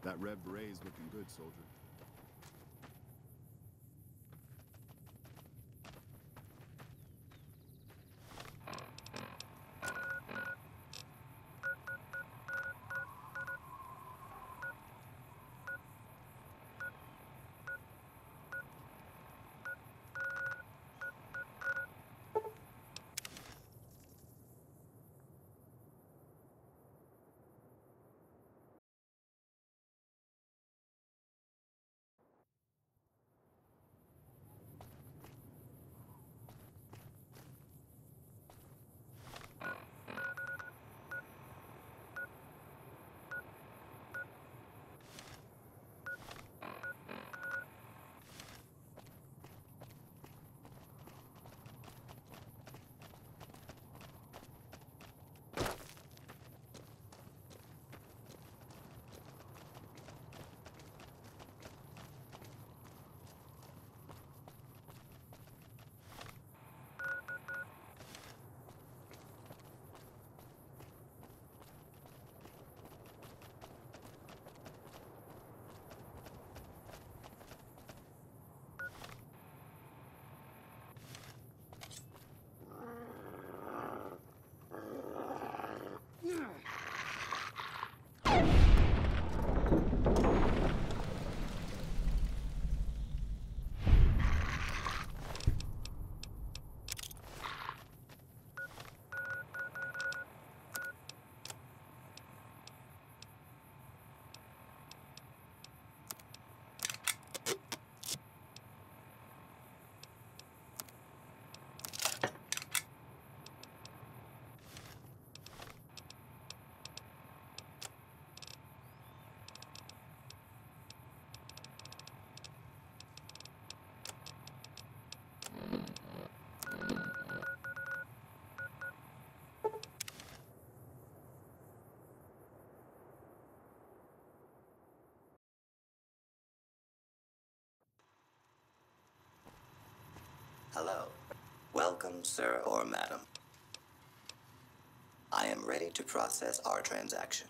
That red beret's looking good, soldier. Hello. Welcome, sir or madam. I am ready to process our transaction.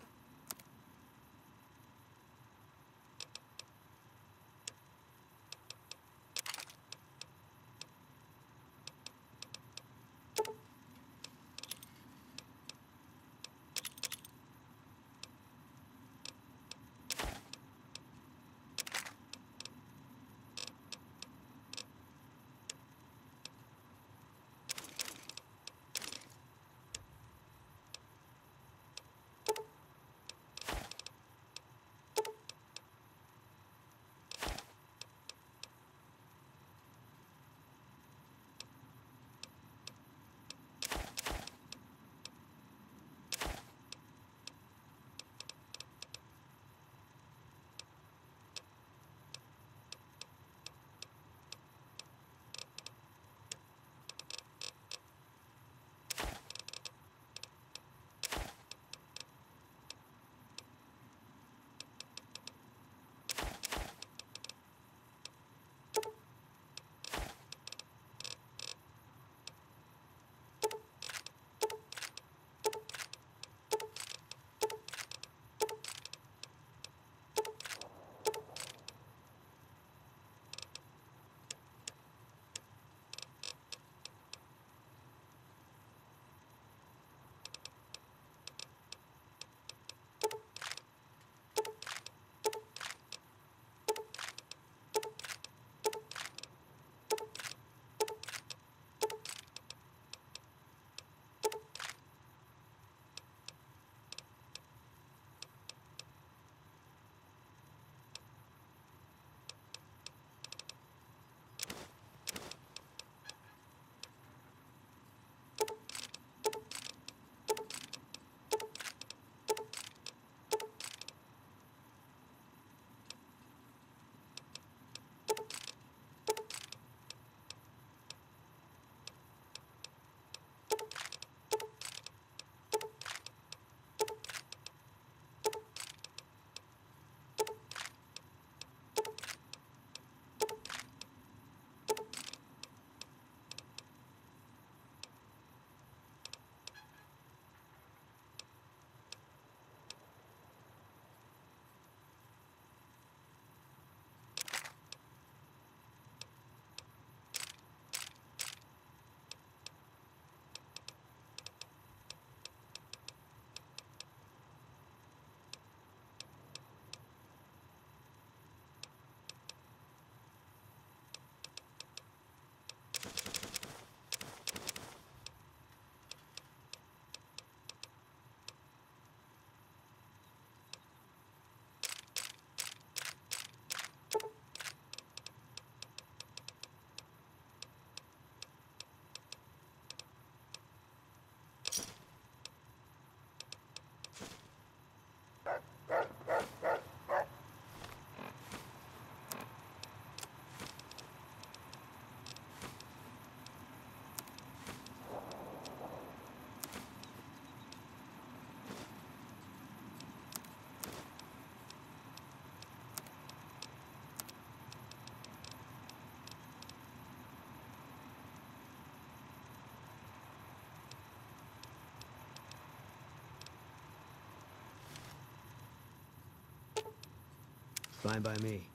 Fine by me.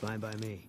Fine by me.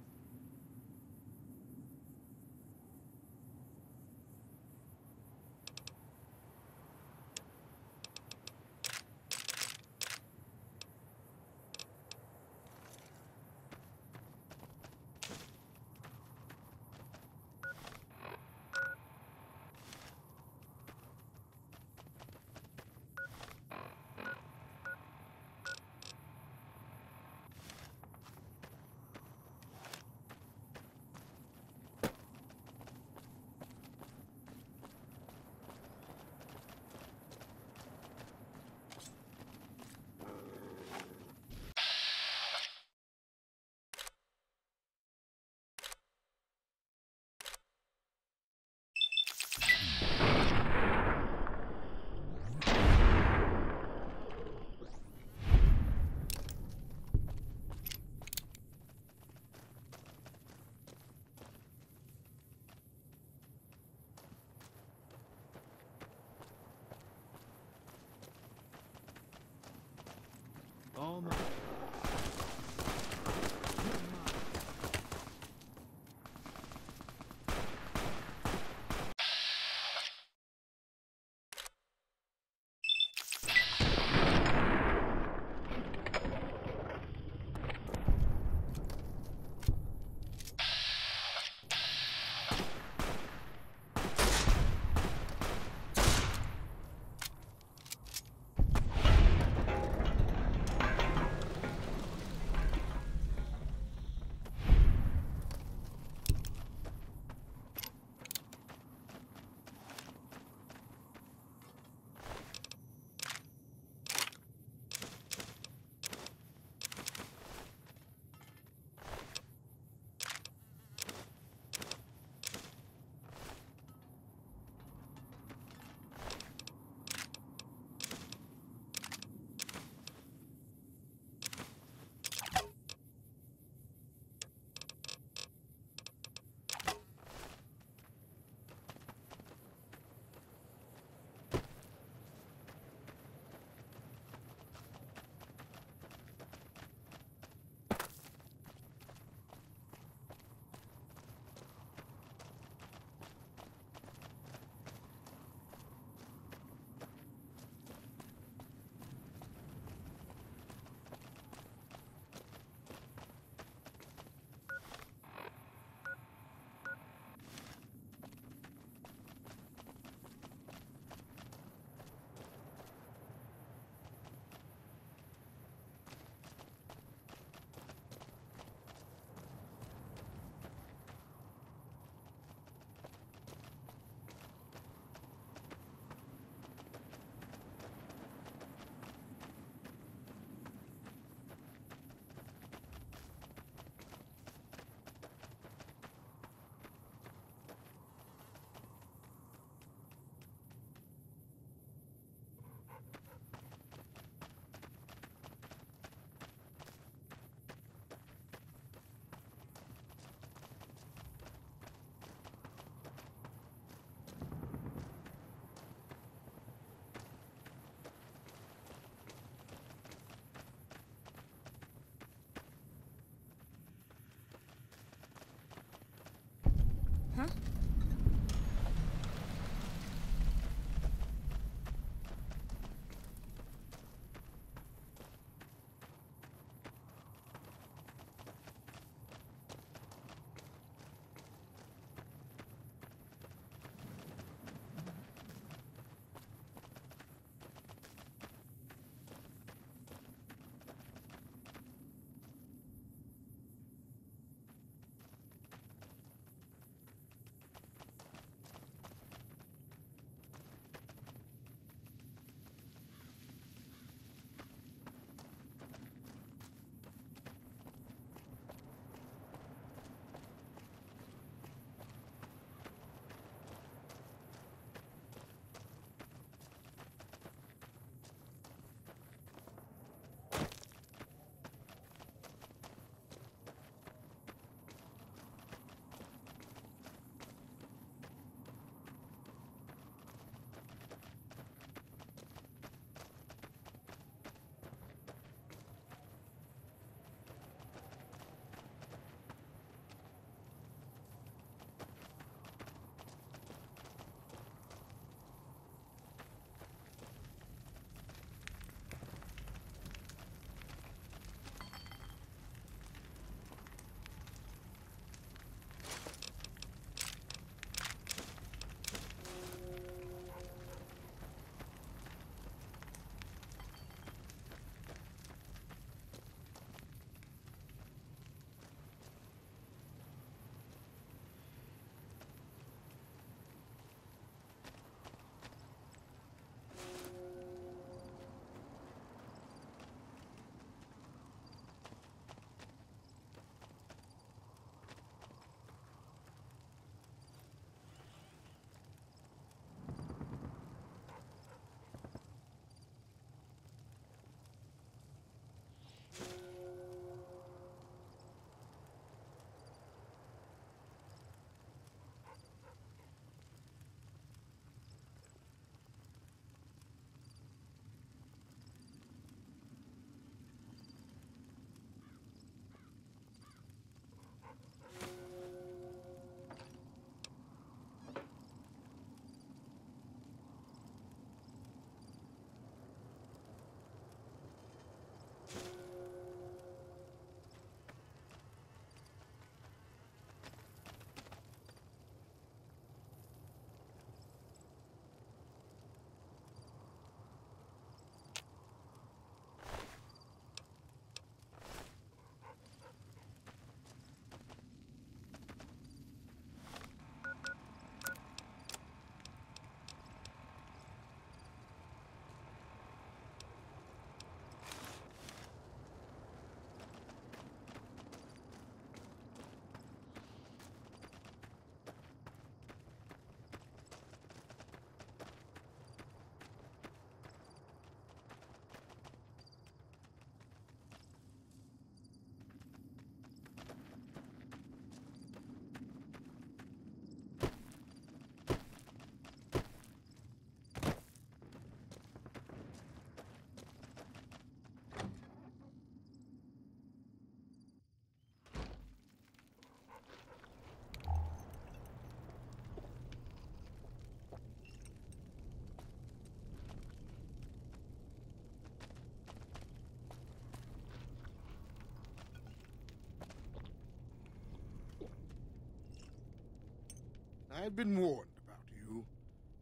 I've been warned about you.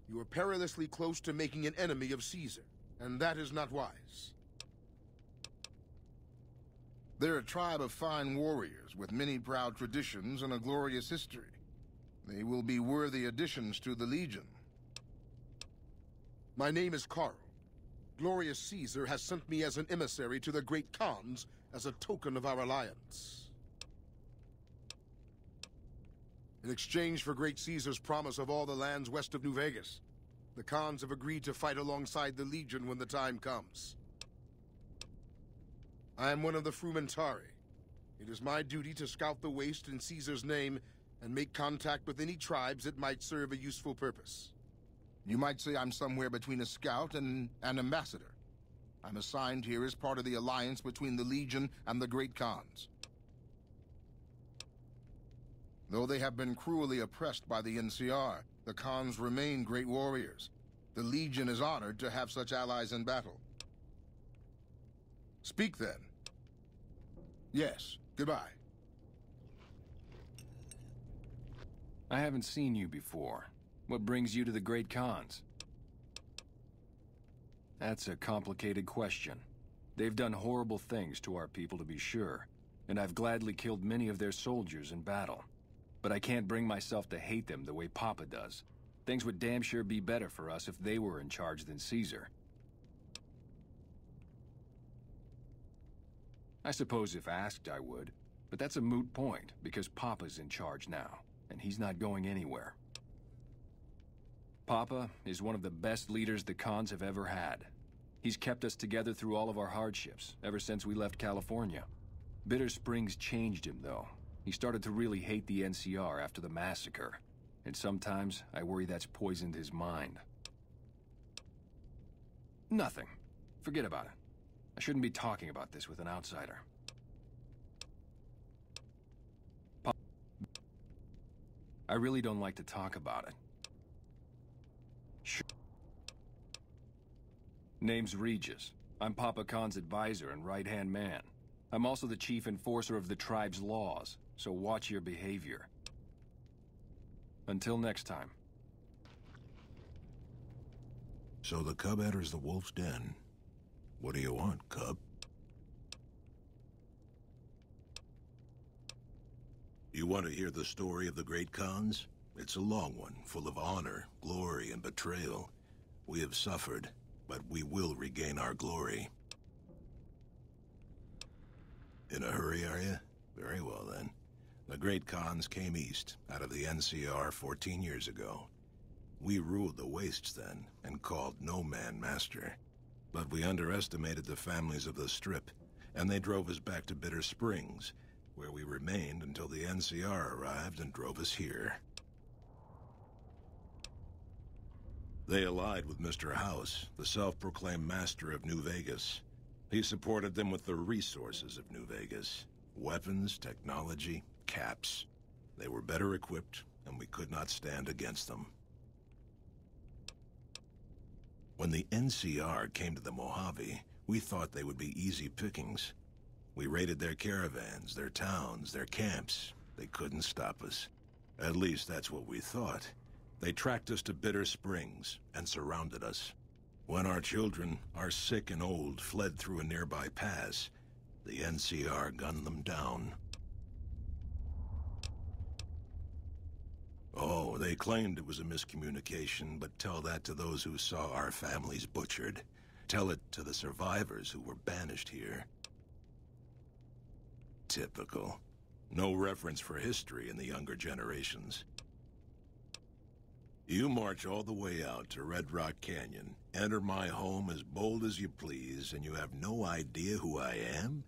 You are perilously close to making an enemy of Caesar, and that is not wise. They're a tribe of fine warriors with many proud traditions and a glorious history. They will be worthy additions to the Legion. My name is Carl. Glorious Caesar has sent me as an emissary to the great Khans as a token of our alliance. In exchange for great Caesar's promise of all the lands west of New Vegas, the Khans have agreed to fight alongside the Legion when the time comes. I am one of the Frumentari. It is my duty to scout the waste in Caesar's name and make contact with any tribes that might serve a useful purpose. You might say I'm somewhere between a scout and an ambassador. I'm assigned here as part of the alliance between the Legion and the Great Khans. Though they have been cruelly oppressed by the NCR, the Khans remain great warriors. The Legion is honored to have such allies in battle. Speak then. Yes, goodbye. I haven't seen you before. What brings you to the Great Khans? That's a complicated question. They've done horrible things to our people, to be sure, and I've gladly killed many of their soldiers in battle. But I can't bring myself to hate them the way Papa does. Things would damn sure be better for us if they were in charge than Caesar. I suppose if asked I would, but that's a moot point, because Papa's in charge now, and he's not going anywhere. Papa is one of the best leaders the Khans have ever had. He's kept us together through all of our hardships, ever since we left California. Bitter Springs changed him, though. He started to really hate the NCR after the massacre, and sometimes I worry that's poisoned his mind. Nothing. Forget about it. I shouldn't be talking about this with an outsider. I really don't like to talk about it. Sure. Name's Regis. I'm Papa Khan's advisor and right-hand man. I'm also the chief enforcer of the tribe's laws, so watch your behavior. Until next time. So the cub enters the wolf's den. What do you want, cub? You want to hear the story of the Great Khans? It's a long one, full of honor, glory, and betrayal. We have suffered, but we will regain our glory. In a hurry, are you? Very well, then. The Great Khans came east, out of the NCR 14 years ago. We ruled the wastes then, and called no man master. But we underestimated the families of the Strip, and they drove us back to Bitter Springs, where we remained until the NCR arrived and drove us here. They allied with Mr. House, the self-proclaimed master of New Vegas. He supported them with the resources of New Vegas. Weapons, technology, caps. They were better equipped, and we could not stand against them. When the NCR came to the Mojave, we thought they would be easy pickings. We raided their caravans, their towns, their camps. They couldn't stop us. At least that's what we thought. They tracked us to Bitter Springs and surrounded us. When our children, our sick and old, fled through a nearby pass, the NCR gunned them down. Oh, they claimed it was a miscommunication, but tell that to those who saw our families butchered. Tell it to the survivors who were banished here. Typical. No reference for history in the younger generations. You march all the way out to Red Rock Canyon, enter my home as bold as you please, and you have no idea who I am?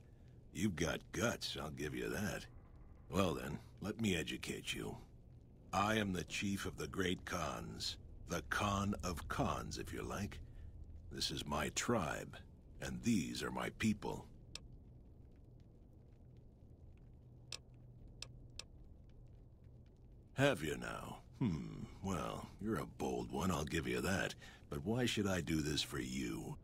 You've got guts, I'll give you that. Well then, let me educate you. I am the chief of the Great Khans. The Khan of Khans, if you like. This is my tribe, and these are my people. Have you now? Well, you're a bold one, I'll give you that. But why should I do this for you?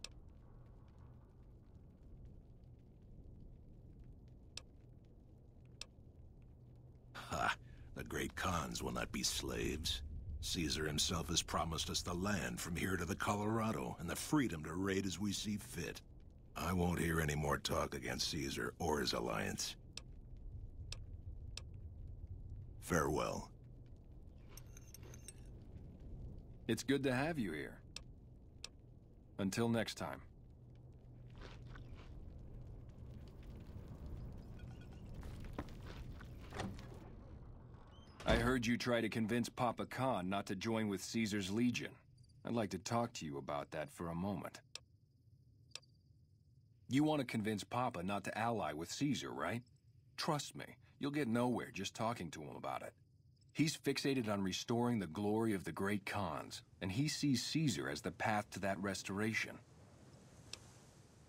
Ha! The Great Khans will not be slaves. Caesar himself has promised us the land from here to the Colorado and the freedom to raid as we see fit. I won't hear any more talk against Caesar or his alliance. Farewell. It's good to have you here. Until next time. I heard you try to convince Papa Khan not to join with Caesar's Legion. I'd like to talk to you about that for a moment. You want to convince Papa not to ally with Caesar, right? Trust me, you'll get nowhere just talking to him about it. He's fixated on restoring the glory of the great Khans, and he sees Caesar as the path to that restoration.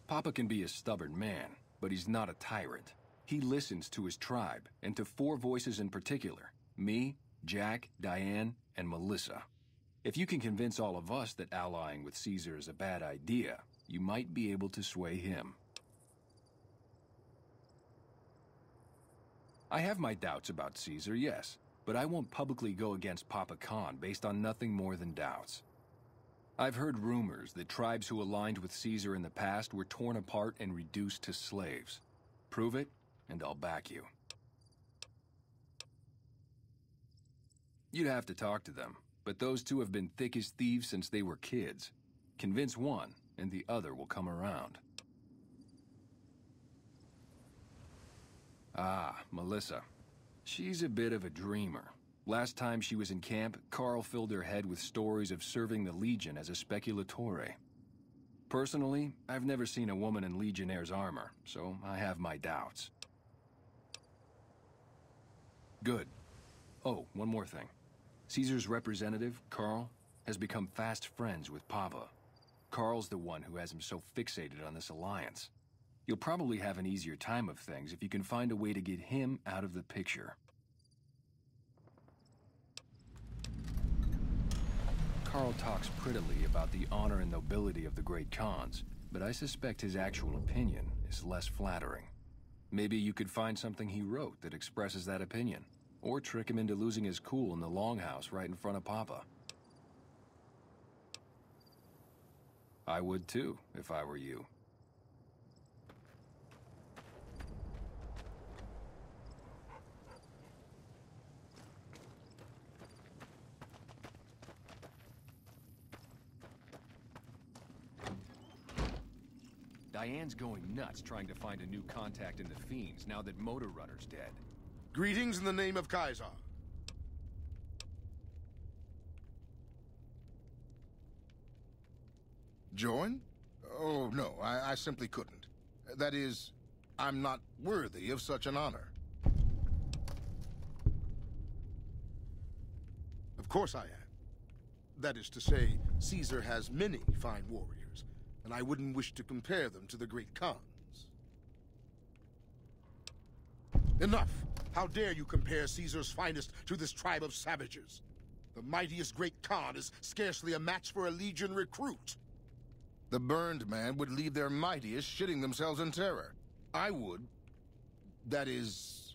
Papa can be a stubborn man, but he's not a tyrant. He listens to his tribe, and to 4 voices in particular: me, Jack, Diane, and Melissa. If you can convince all of us that allying with Caesar is a bad idea, you might be able to sway him. I have my doubts about Caesar, yes, but I won't publicly go against Papa Khan based on nothing more than doubts. I've heard rumors that tribes who aligned with Caesar in the past were torn apart and reduced to slaves. Prove it, and I'll back you. You'd have to talk to them, but those 2 have been thick as thieves since they were kids. Convince one, and the other will come around. Ah, Melissa. She's a bit of a dreamer. Last time she was in camp, Carl filled her head with stories of serving the Legion as a speculatore. Personally, I've never seen a woman in Legionnaire's armor, so I have my doubts. Good. Oh, one more thing. Caesar's representative, Carl, has become fast friends with Papa. Carl's the one who has him so fixated on this alliance. You'll probably have an easier time of things if you can find a way to get him out of the picture. Carl talks prettily about the honor and nobility of the great Khans, but I suspect his actual opinion is less flattering. Maybe you could find something he wrote that expresses that opinion, or trick him into losing his cool in the longhouse right in front of Papa. I would too, if I were you. Diane's going nuts trying to find a new contact in the Fiends now that Motor Runner's dead. Greetings in the name of Kaiser. Join? Oh, no, I simply couldn't. That is, I'm not worthy of such an honor. Of course I am. That is to say, Caesar has many fine warriors, and I wouldn't wish to compare them to the great Khans. Enough! How dare you compare Caesar's finest to this tribe of savages? The mightiest great Khan is scarcely a match for a Legion recruit. The burned man would leave their mightiest shitting themselves in terror. I would. That is...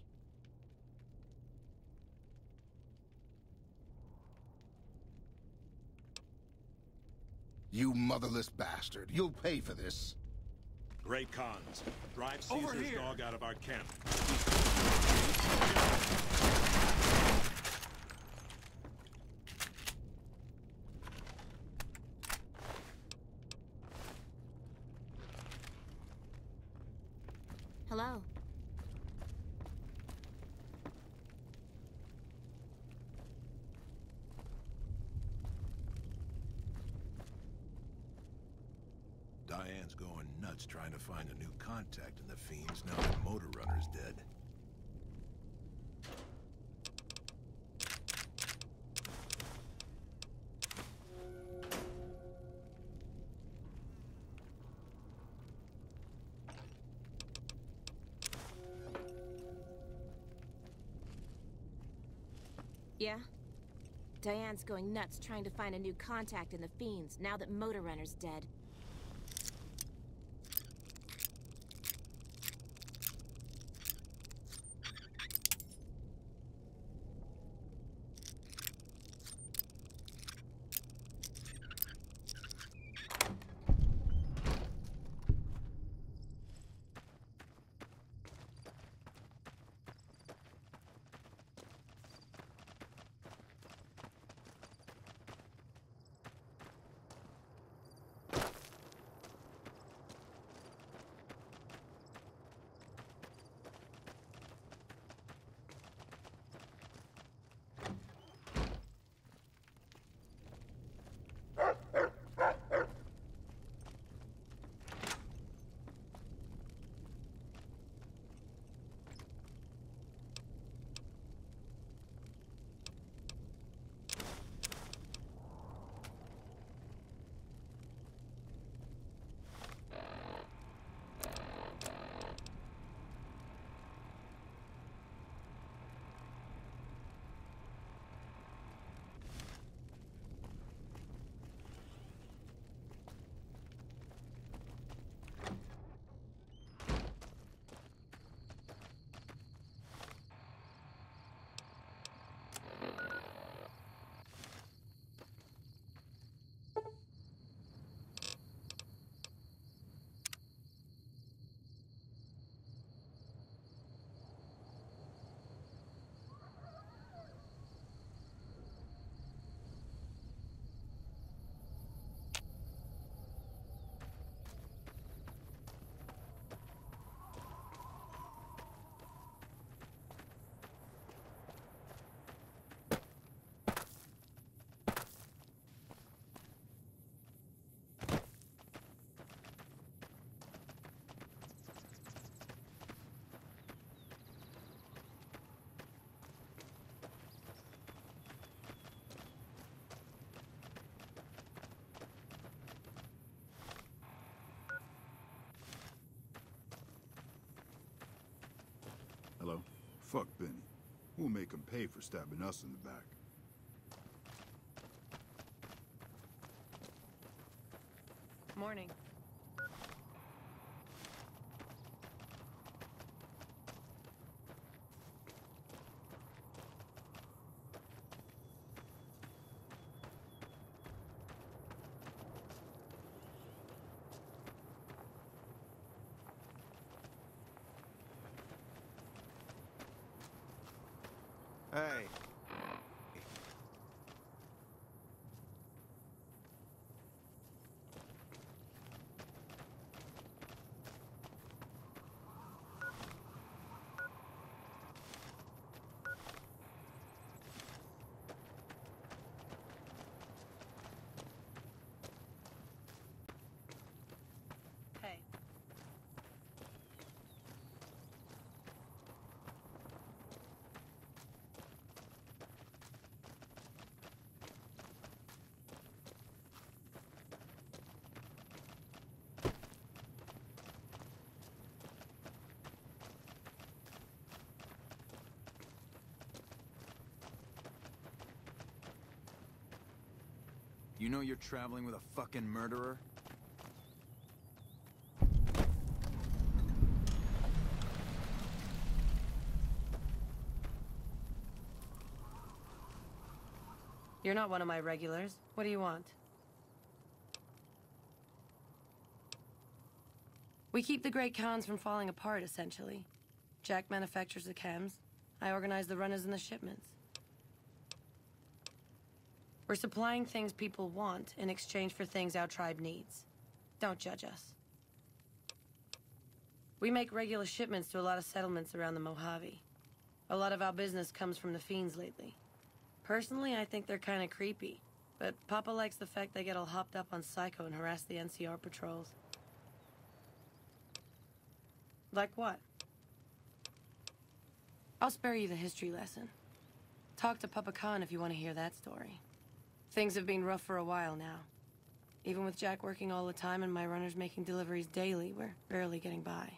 You motherless bastard. You'll pay for this. Great Khans, drive Caesar's dog out of our camp. Hello. Diane's going nuts trying to find a new contact in the Fiends now that Motor Runner's dead. Yeah? Diane's going nuts trying to find a new contact in the Fiends now that Motor Runner's dead. Hello? Fuck Benny. We'll make him pay for stabbing us in the back. Morning. Hey. Hey. You know you're traveling with a fucking murderer? You're not one of my regulars. What do you want? We keep the Great Khans from falling apart, essentially. Jack manufactures the chems. I organize the runners and the shipments. We're supplying things people want in exchange for things our tribe needs. Don't judge us. We make regular shipments to a lot of settlements around the Mojave. A lot of our business comes from the Fiends lately. Personally, I think they're kind of creepy, but Papa likes the fact they get all hopped up on Psycho and harass the NCR patrols. Like what? I'll spare you the history lesson. Talk to Papa Khan if you want to hear that story. Things have been rough for a while now. Even with Jack working all the time and my runners making deliveries daily, we're barely getting by.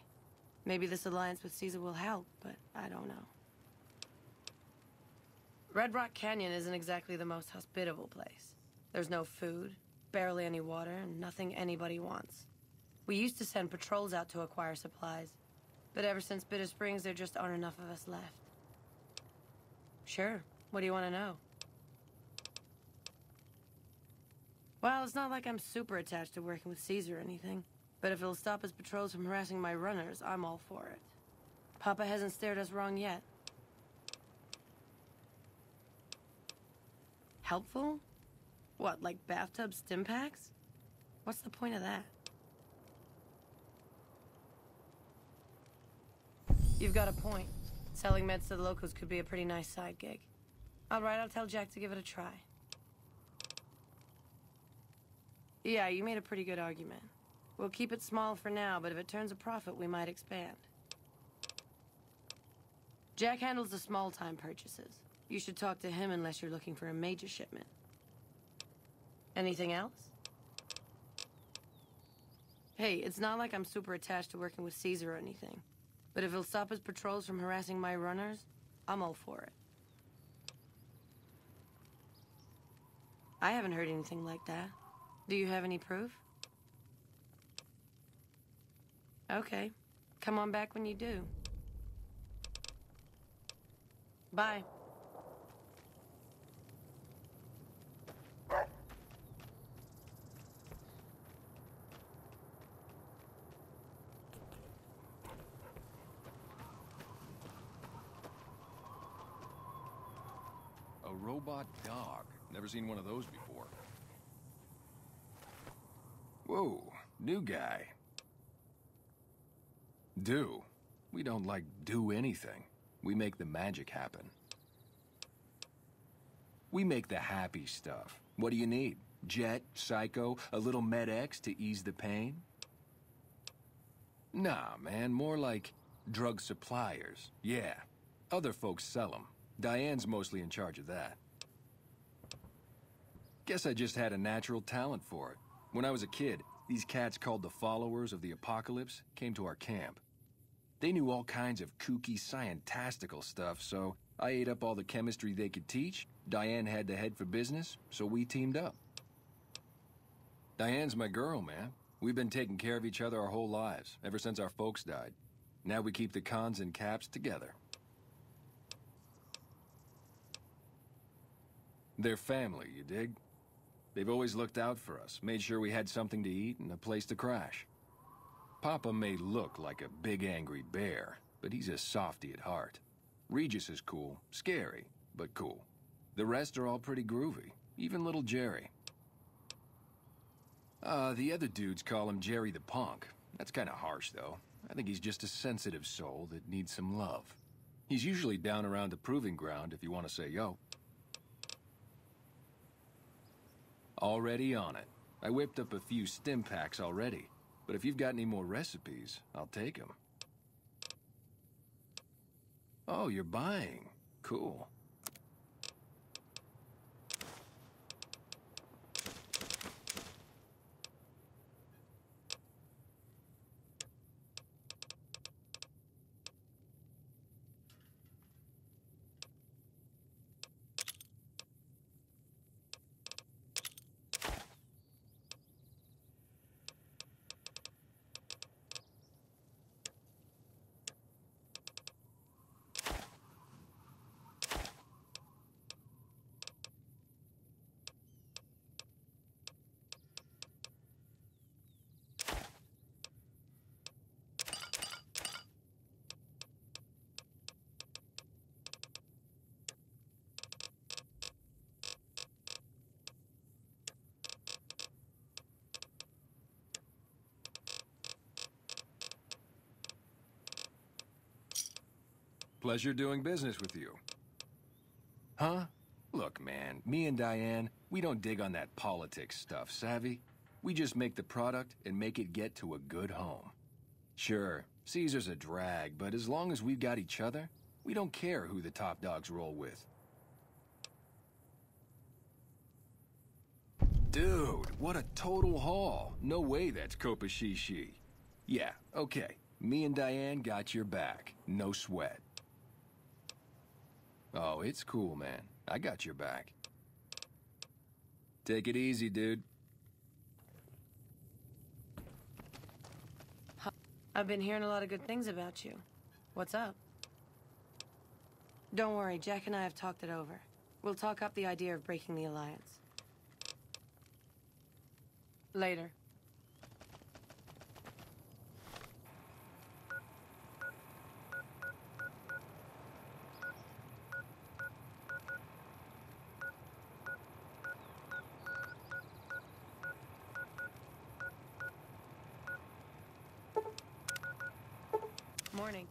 Maybe this alliance with Caesar will help, but I don't know. Red Rock Canyon isn't exactly the most hospitable place. There's no food, barely any water, and nothing anybody wants. We used to send patrols out to acquire supplies, but ever since Bitter Springs, there just aren't enough of us left. Sure, what do you want to know? Well, it's not like I'm super attached to working with Caesar or anything, but if it'll stop his patrols from harassing my runners, I'm all for it. Papa hasn't steered us wrong yet. Helpful? What, like bathtub stim packs? What's the point of that? You've got a point. Selling meds to the locals could be a pretty nice side gig. All right, I'll tell Jack to give it a try. Yeah, you made a pretty good argument. We'll keep it small for now, but if it turns a profit, we might expand. Jack handles the small-time purchases. You should talk to him unless you're looking for a major shipment. Anything else? Hey, it's not like I'm super attached to working with Caesar or anything. But if it'll stop his patrols from harassing my runners, I'm all for it. I haven't heard anything like that. Do you have any proof? Okay. Come on back when you do. Bye. A robot dog. Never seen one of those before. Whoa, new guy. Do. We don't, like, do anything. We make the magic happen. We make the happy stuff. What do you need? Jet, Psycho, a little Med-X to ease the pain? Nah, man, more like drug suppliers. Yeah, other folks sell them. Diane's mostly in charge of that. Guess I just had a natural talent for it. When I was a kid, these cats called the Followers of the Apocalypse came to our camp. They knew all kinds of kooky, scientistical stuff, so I ate up all the chemistry they could teach. Diane had to head for business, so we teamed up. Diane's my girl, man. We've been taking care of each other our whole lives, ever since our folks died. Now we keep the cons and caps together. They're family, you dig? They've always looked out for us, made sure we had something to eat and a place to crash. Papa may look like a big angry bear, but he's a softy at heart. Regis is cool, scary, but cool. The rest are all pretty groovy, even little Jerry. The other dudes call him Jerry the Punk. That's kinda harsh, though. I think he's just a sensitive soul that needs some love. He's usually down around the proving ground if you want to say yo. Already on it. I whipped up a few stim packs already, but if you've got any more recipes, I'll take them. Oh, you're buying. Cool. Pleasure doing business with you. Huh? Look, man, me and Diane, we don't dig on that politics stuff, savvy? We just make the product and make it get to a good home. Sure, Caesar's a drag, but as long as we've got each other, we don't care who the top dogs roll with. Dude, what a total haul. No way that's Kopashishi. Yeah, okay. Me and Diane got your back. No sweat. Oh, it's cool, man. I got your back. Take it easy, dude. I've been hearing a lot of good things about you. What's up? Don't worry, Jack and I have talked it over. We'll talk up the idea of breaking the alliance. Later. Morning.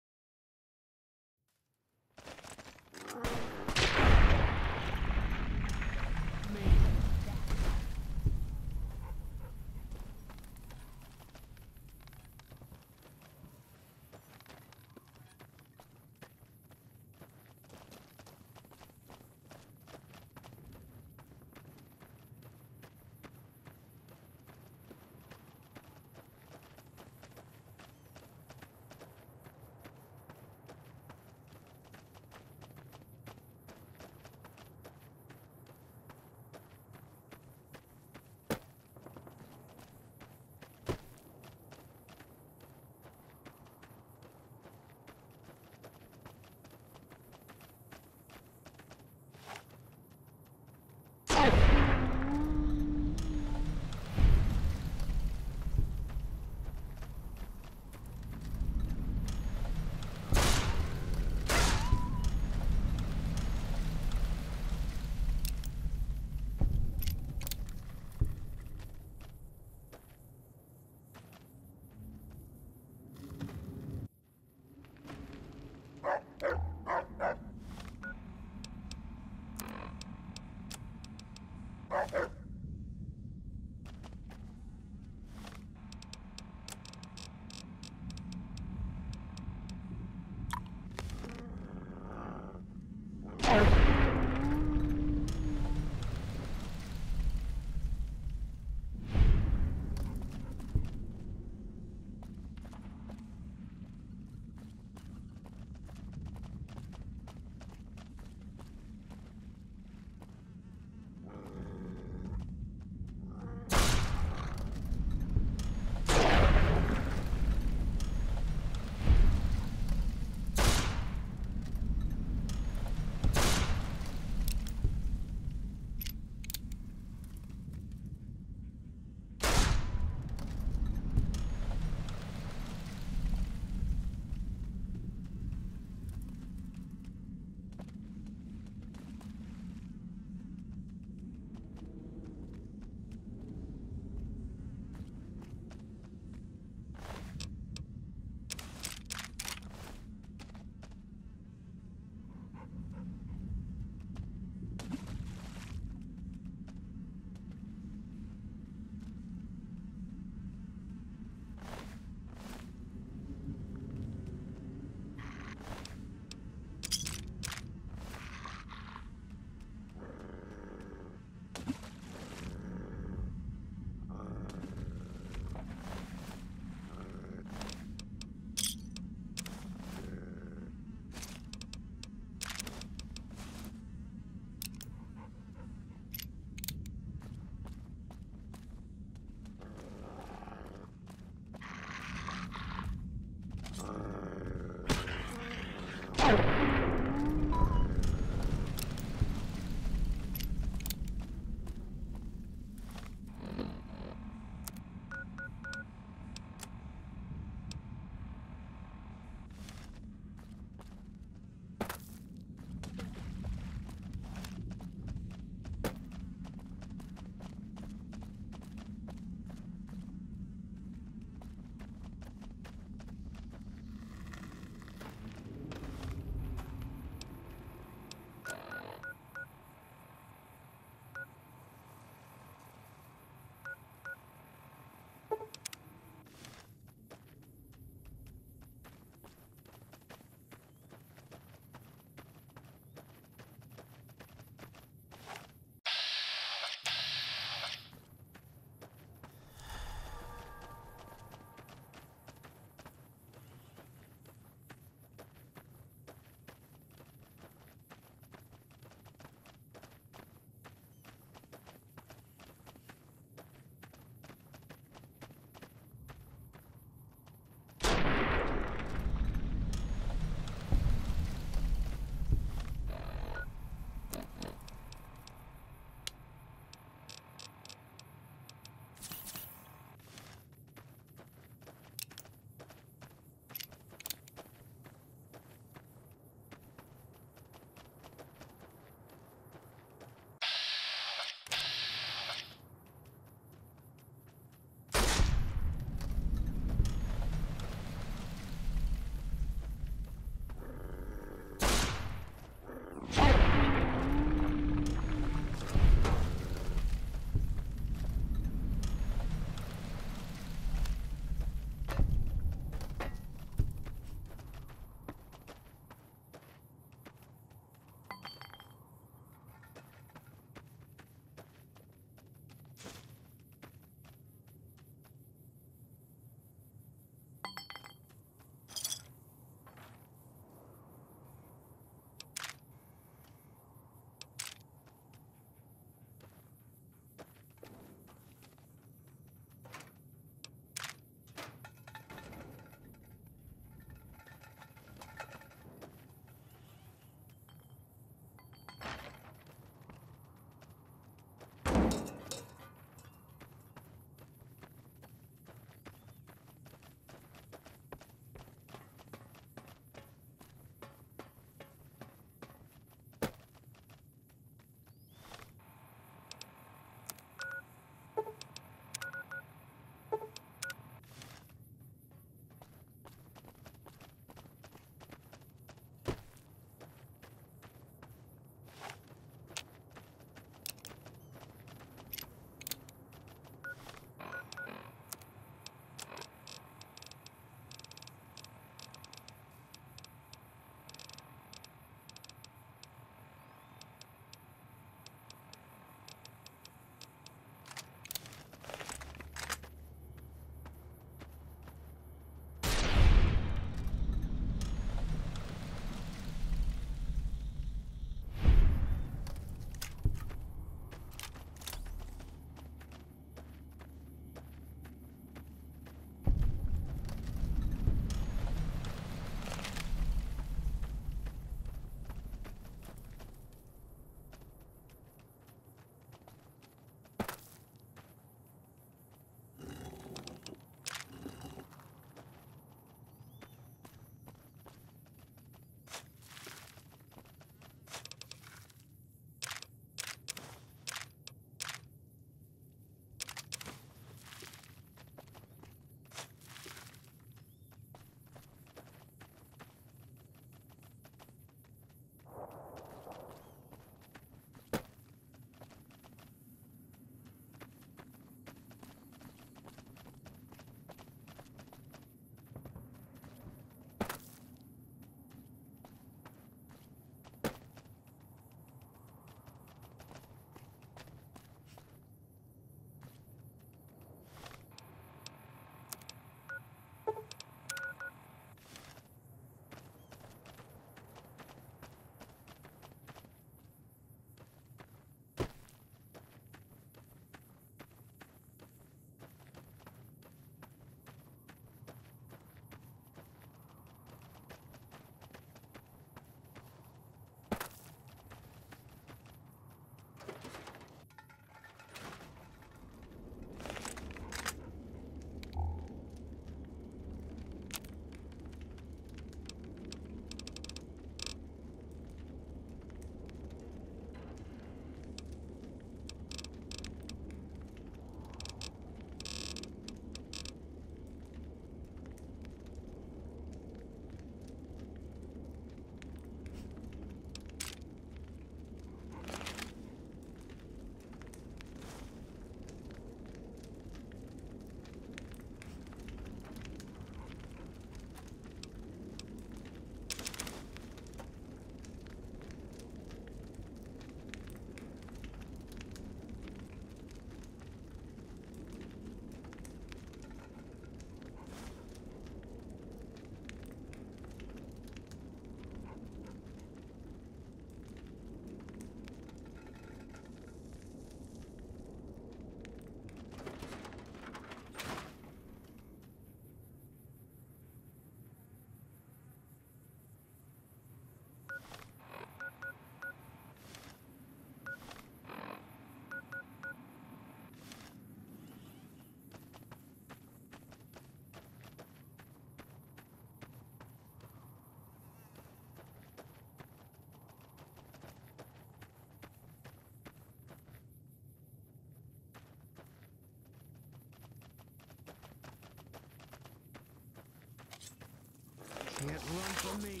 Can't run from me.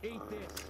Eat this.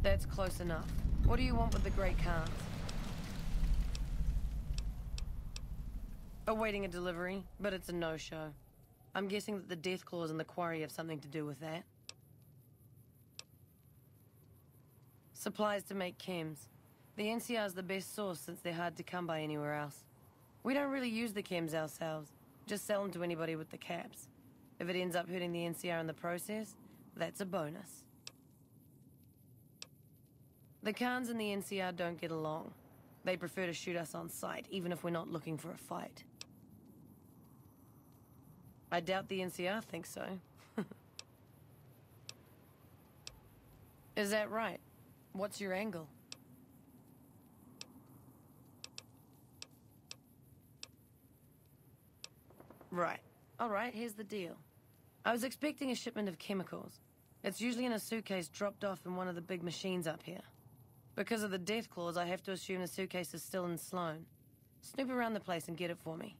That's close enough. What do you want with the Great Khans? Awaiting a delivery, but it's a no-show. I'm guessing that the death claws in the quarry have something to do with that. Supplies to make chems. The NCR's the best source since they're hard to come by anywhere else. We don't really use the chems ourselves, just sell them to anybody with the caps. If it ends up hurting the NCR in the process, that's a bonus. The Khans and the NCR don't get along. They prefer to shoot us on sight, even if we're not looking for a fight. I doubt the NCR thinks so. Is that right? What's your angle? Right. All right, here's the deal. I was expecting a shipment of chemicals. It's usually in a suitcase dropped off in one of the big machines up here. Because of the death clause, I have to assume the suitcase is still in Sloan. Snoop around the place and get it for me.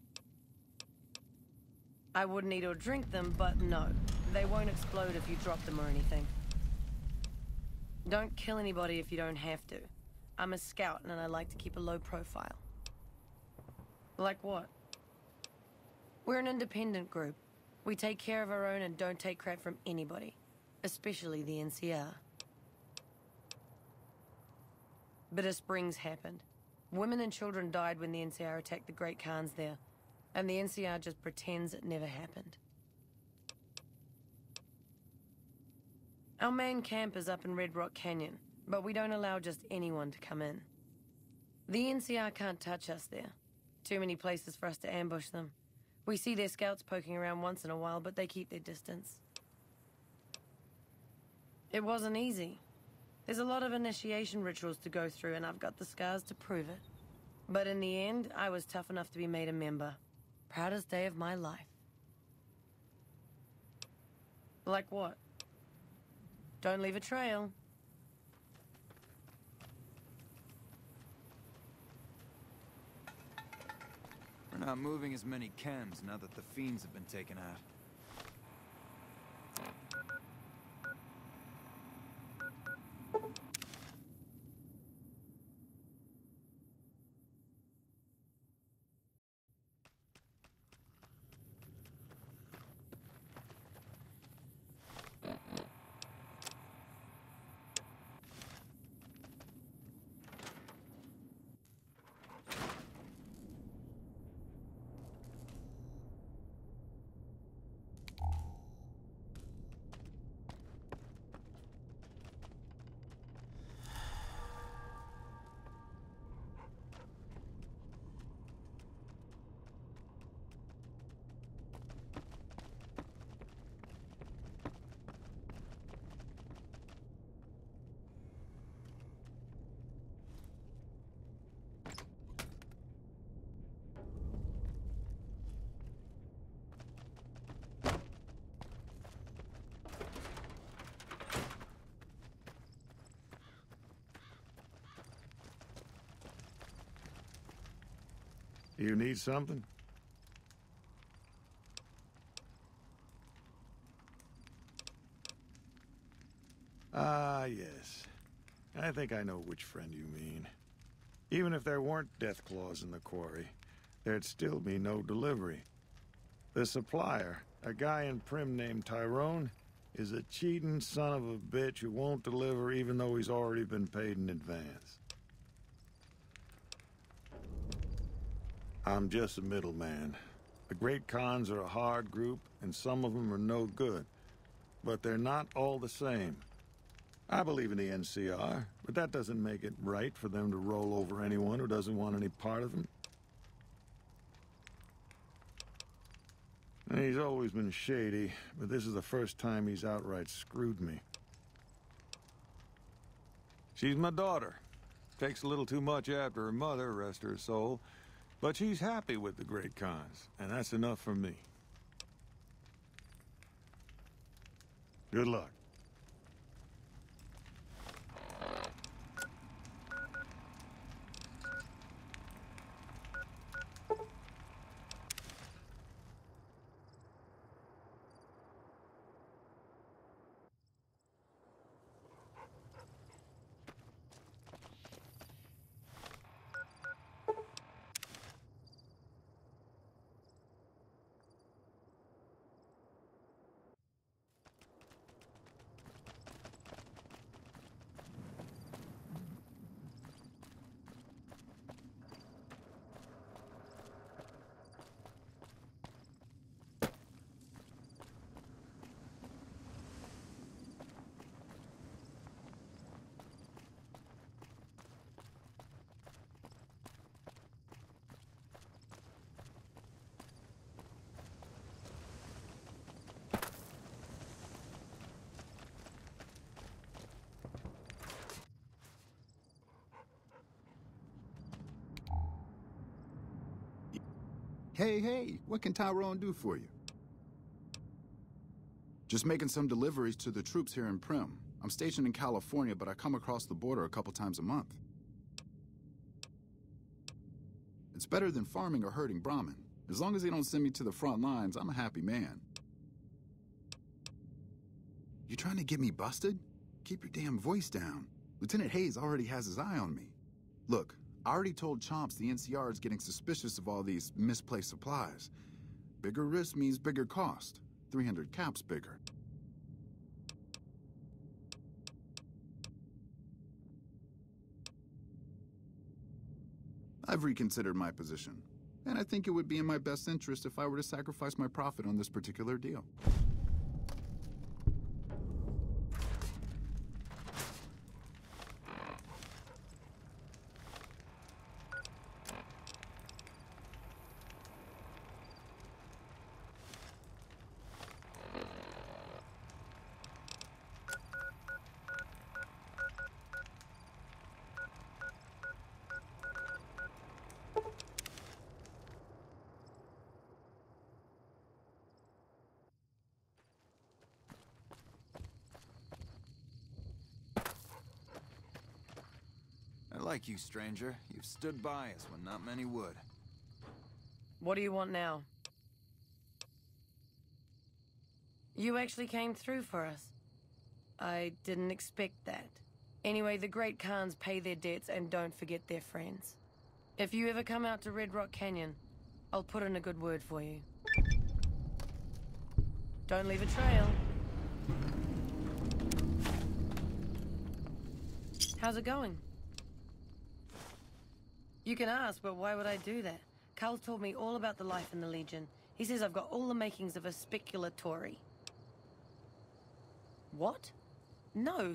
I wouldn't eat or drink them, but no. They won't explode if you drop them or anything. Don't kill anybody if you don't have to. I'm a scout and I like to keep a low profile. Like what? We're an independent group. We take care of our own and don't take crap from anybody. Especially the NCR. Bitter Springs happened. Women and children died when the NCR attacked the Great Khans there. And the NCR just pretends it never happened. Our main camp is up in Red Rock Canyon, but we don't allow just anyone to come in. The NCR can't touch us there. Too many places for us to ambush them. We see their scouts poking around once in a while, but they keep their distance. It wasn't easy. There's a lot of initiation rituals to go through, and I've got the scars to prove it. But in the end, I was tough enough to be made a member. Proudest day of my life. Like what? Don't leave a trail. We're not moving as many chems now that the fiends have been taken out. You need something? Ah, yes. I think I know which friend you mean. Even if there weren't death claws in the quarry, there'd still be no delivery. The supplier, a guy in Prim named Tyrone, is a cheating son of a bitch who won't deliver even though he's already been paid in advance. I'm just a middleman. The Great Khans are a hard group, and some of them are no good. But they're not all the same. I believe in the NCR, but that doesn't make it right for them to roll over anyone who doesn't want any part of them. And he's always been shady, but this is the first time he's outright screwed me. She's my daughter. Takes a little too much after her mother, rest her soul. But she's happy with the Great Khans, and that's enough for me. Good luck. Hey, what can Tyrone do for you? Just making some deliveries to the troops here in Prim. I'm stationed in California, but I come across the border a couple times a month. It's better than farming or herding Brahmin. As long as they don't send me to the front lines, I'm a happy man. You trying to get me busted? Keep your damn voice down. Lieutenant Hayes already has his eye on me. Look, I already told Chomps the NCR is getting suspicious of all these misplaced supplies. Bigger risk means bigger cost. 300 caps bigger. I've reconsidered my position, and I think it would be in my best interest if I were to sacrifice my profit on this particular deal. I like you, stranger. You've stood by us when not many would. What do you want now? You actually came through for us. I didn't expect that. Anyway, the Great Khans pay their debts and don't forget their friends. If you ever come out to Red Rock Canyon, I'll put in a good word for you. Don't leave a trail. How's it going? You can ask, but why would I do that? Carl told me all about the life in the Legion. He says I've got all the makings of a speculatory. What? No,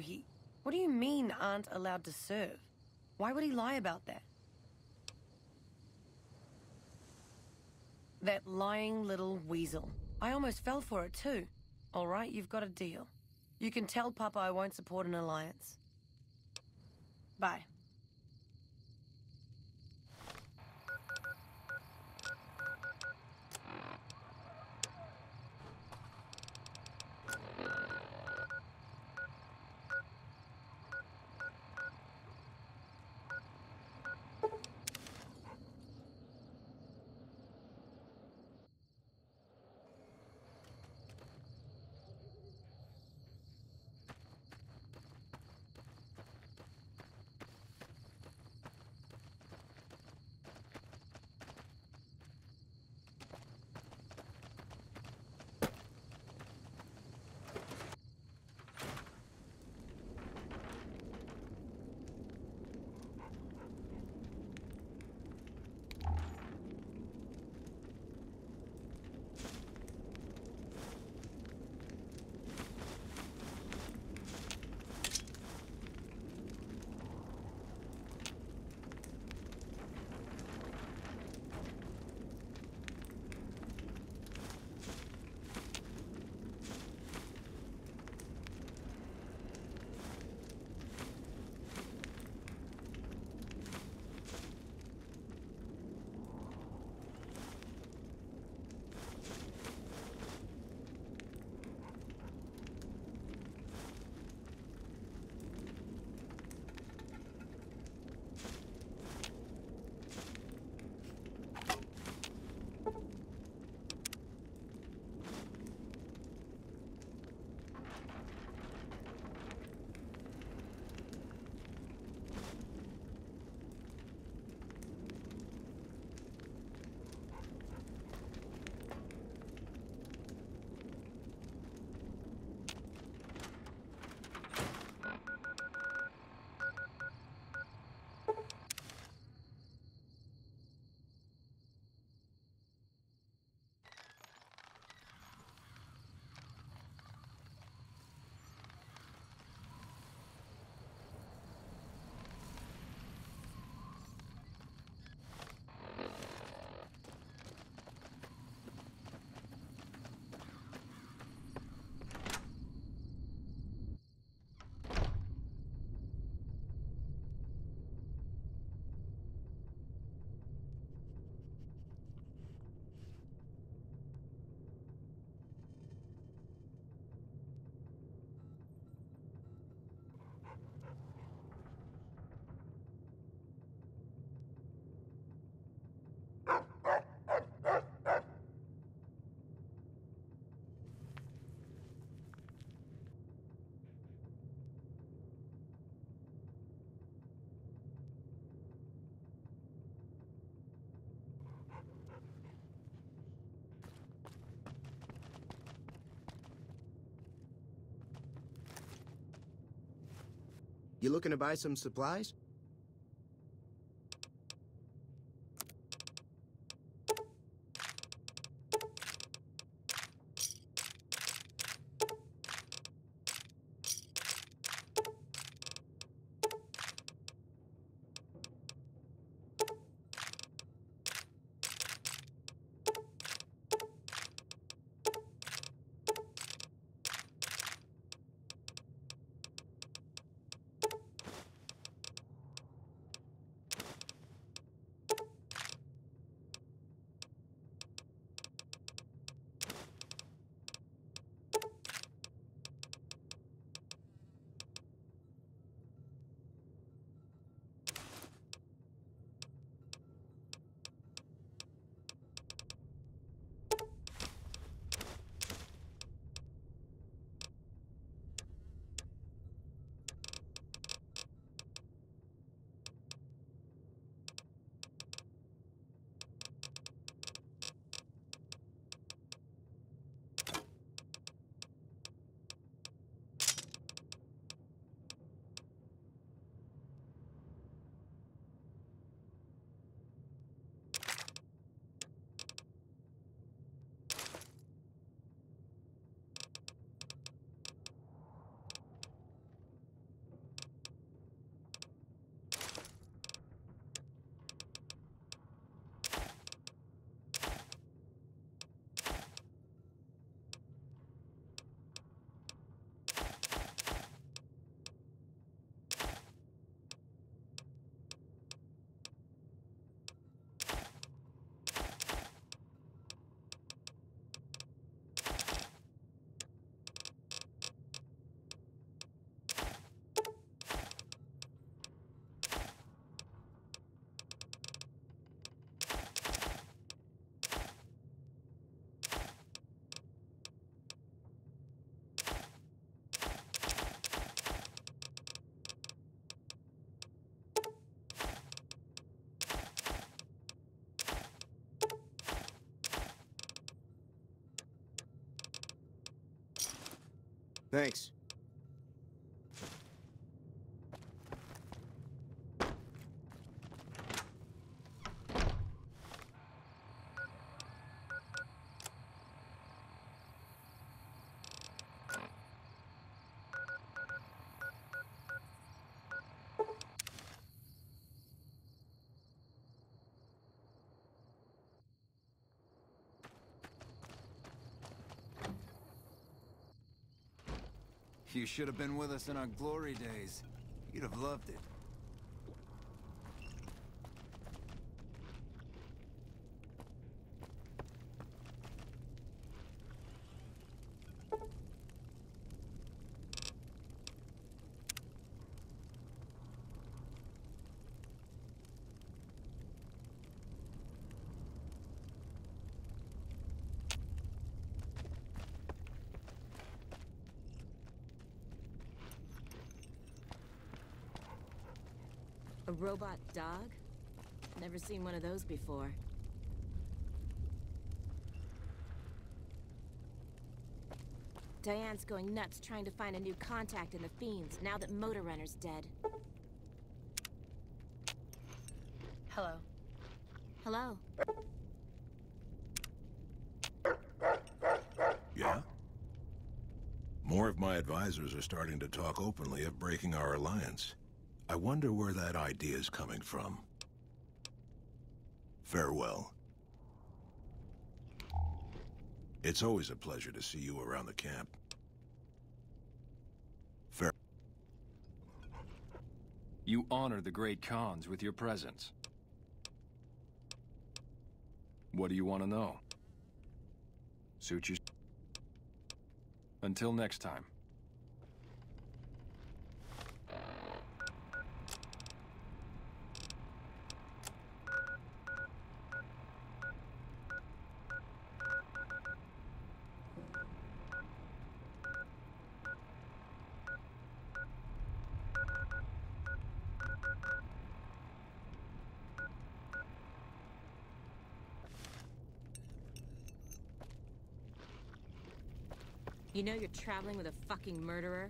What do you mean aren't allowed to serve? Why would he lie about that? That lying little weasel. I almost fell for it too. All right, you've got a deal. You can tell Papa I won't support an alliance. Bye. You looking to buy some supplies? Thanks. You should have been with us in our glory days. You'd have loved it. A robot dog? Never seen one of those before. Diane's going nuts trying to find a new contact in the Fiends now that Motor Runner's dead. Hello. Hello. Yeah? More of my advisors are starting to talk openly of breaking our alliance. I wonder where that idea is coming from. Farewell. It's always a pleasure to see you around the camp. You honor the great Khans with your presence. What do you want to know? Suit you. Until next time. You know you're traveling with a fucking murderer?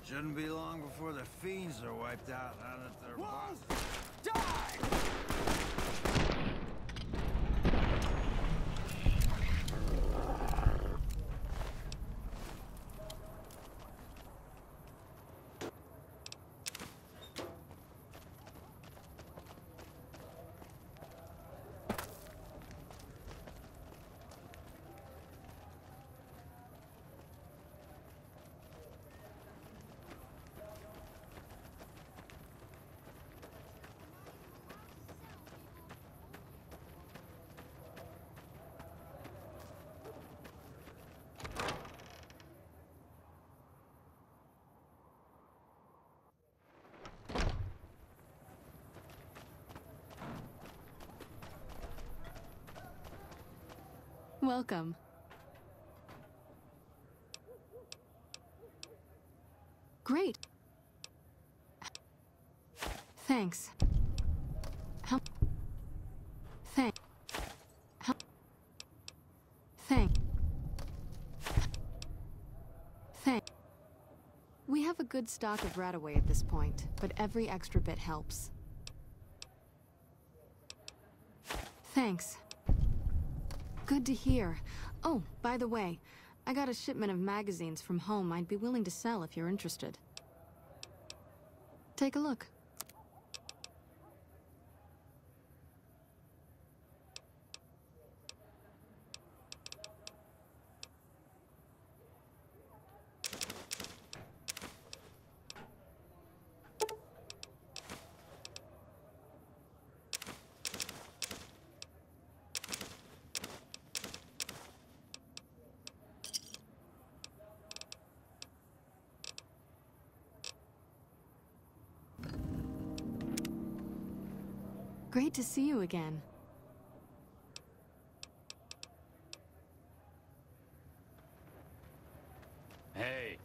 Shouldn't be long before the fiends are wiped out now that they're bosses. Welcome. Great. Thanks. How? How? We have a good stock of Radaway at this point, but every extra bit helps. Thanks. Good to hear. Oh, by the way, I got a shipment of magazines from home I'd be willing to sell if you're interested. Take a look. Great to see you again. Hey.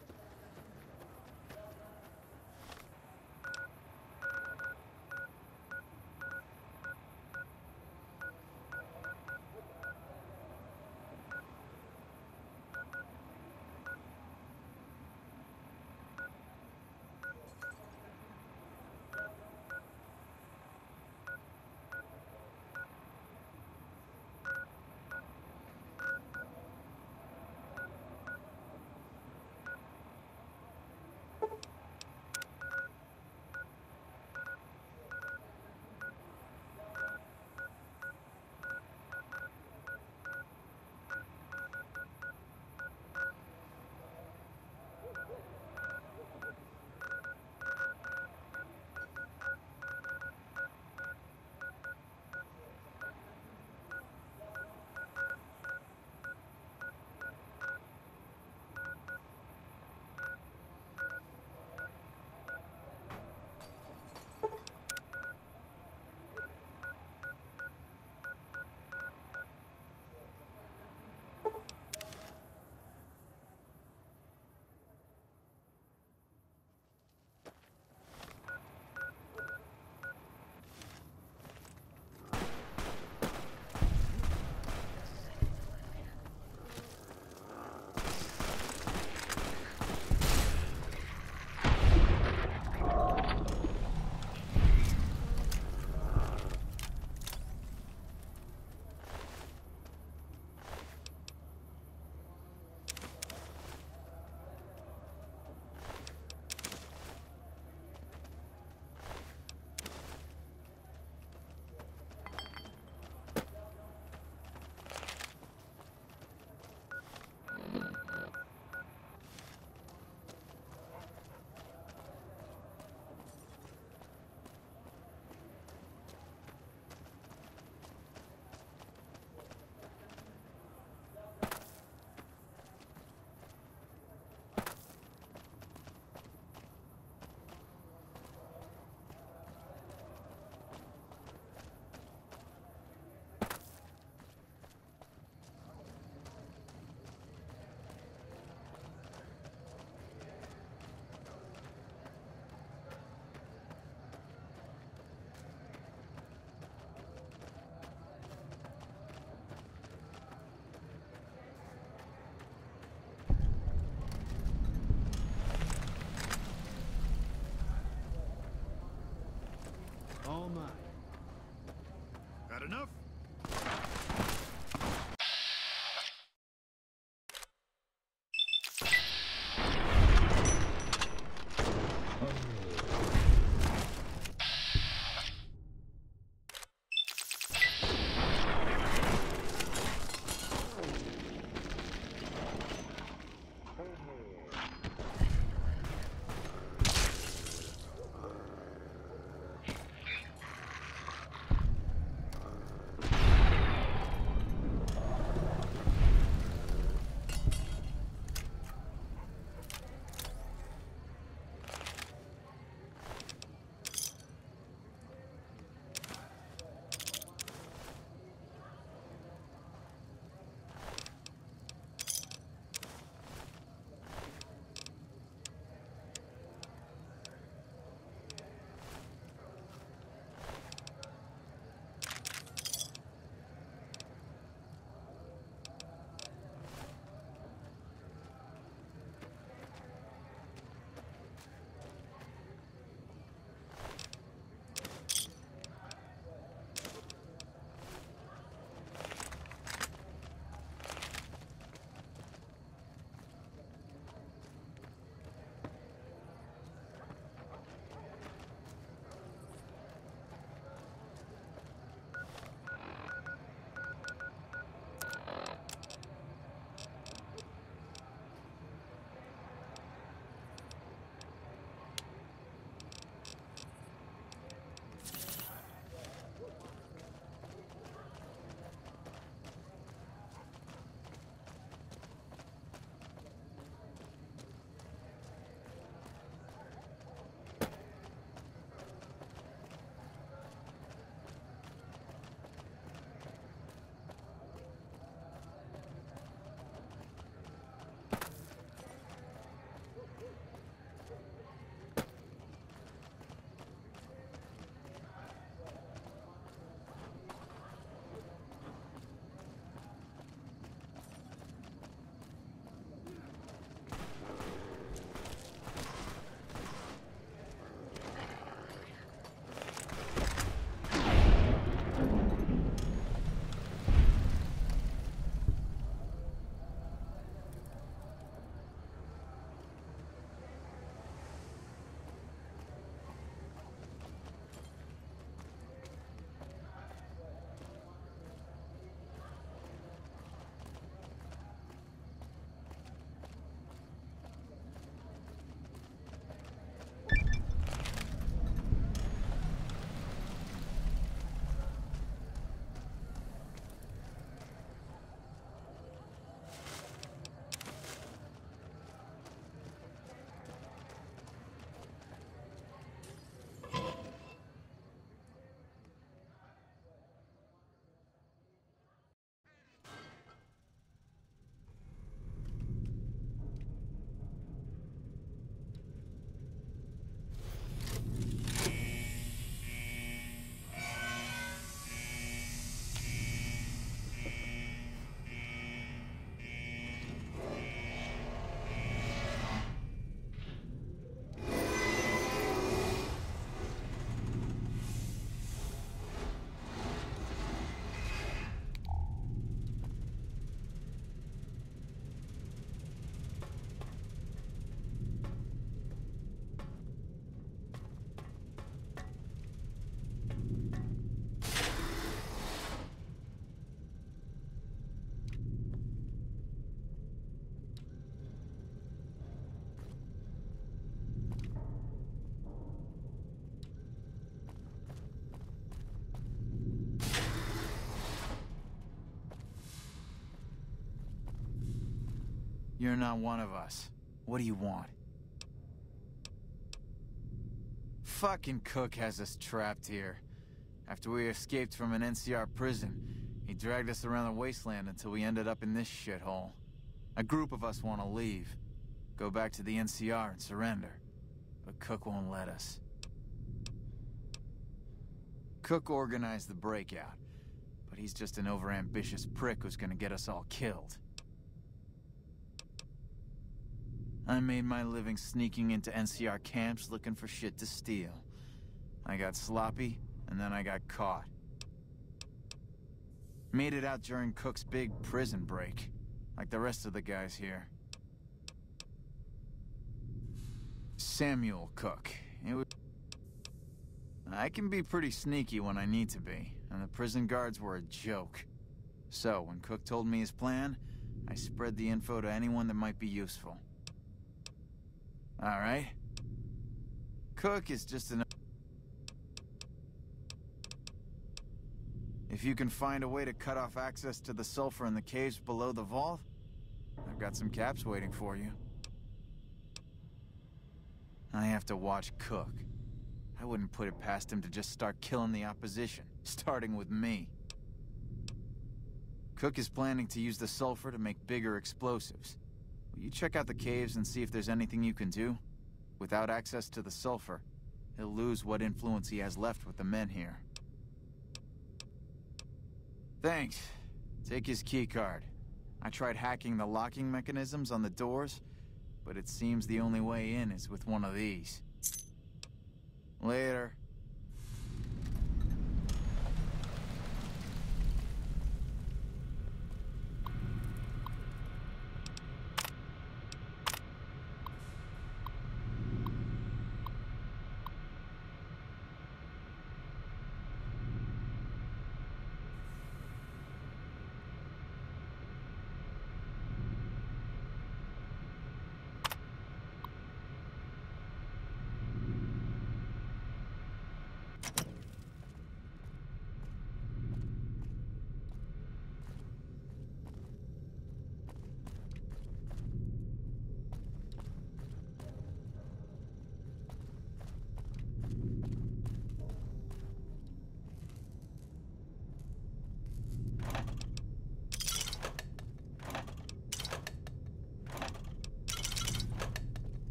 enough? You're not one of us. What do you want? Fucking Cook has us trapped here. After we escaped from an NCR prison, he dragged us around the wasteland until we ended up in this shithole. A group of us want to leave. Go back to the NCR and surrender. But Cook won't let us. Cook organized the breakout, but he's just an overambitious prick who's gonna get us all killed. I made my living sneaking into NCR camps looking for shit to steal. I got sloppy, and then I got caught. Made it out during Cook's big prison break, like the rest of the guys here. Samuel Cook. I can be pretty sneaky when I need to be, and the prison guards were a joke. So, when Cook told me his plan, I spread the info to anyone that might be useful. Alright? Cook is just an... If you can find a way to cut off access to the sulfur in the caves below the vault, I've got some caps waiting for you. I have to watch Cook. I wouldn't put it past him to just start killing the opposition, starting with me. Cook is planning to use the sulfur to make bigger explosives. Will you check out the caves and see if there's anything you can do? Without access to the sulfur, he'll lose what influence he has left with the men here. Thanks. Take his keycard. I tried hacking the locking mechanisms on the doors, but it seems the only way in is with one of these. Later.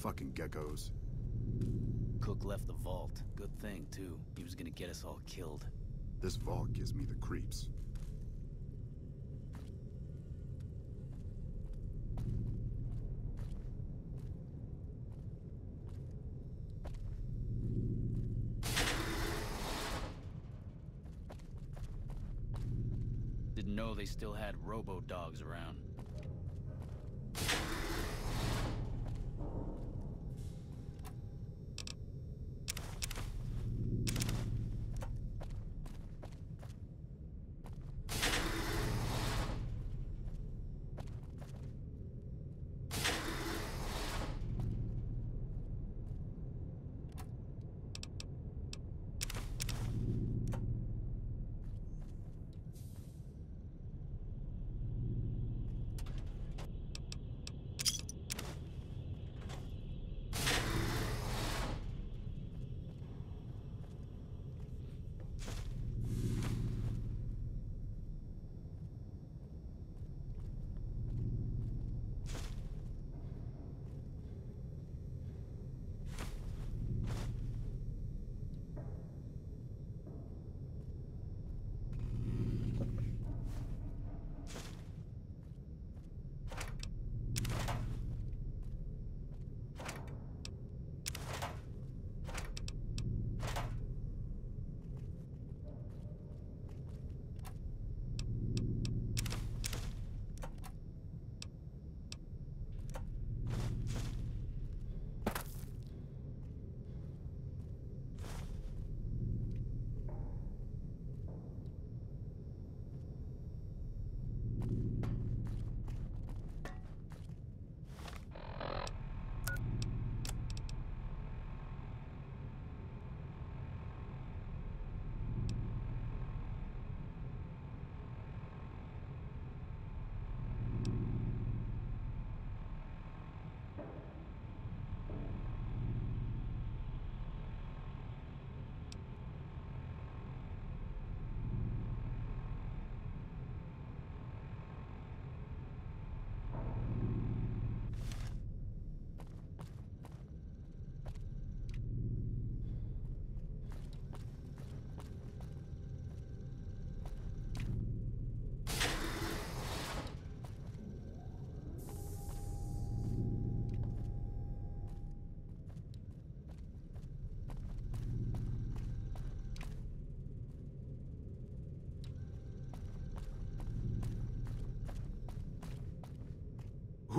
Fucking geckos. Cook left the vault. Good thing, too. He was gonna get us all killed. This vault gives me the creeps. Didn't know they still had robo-dogs around.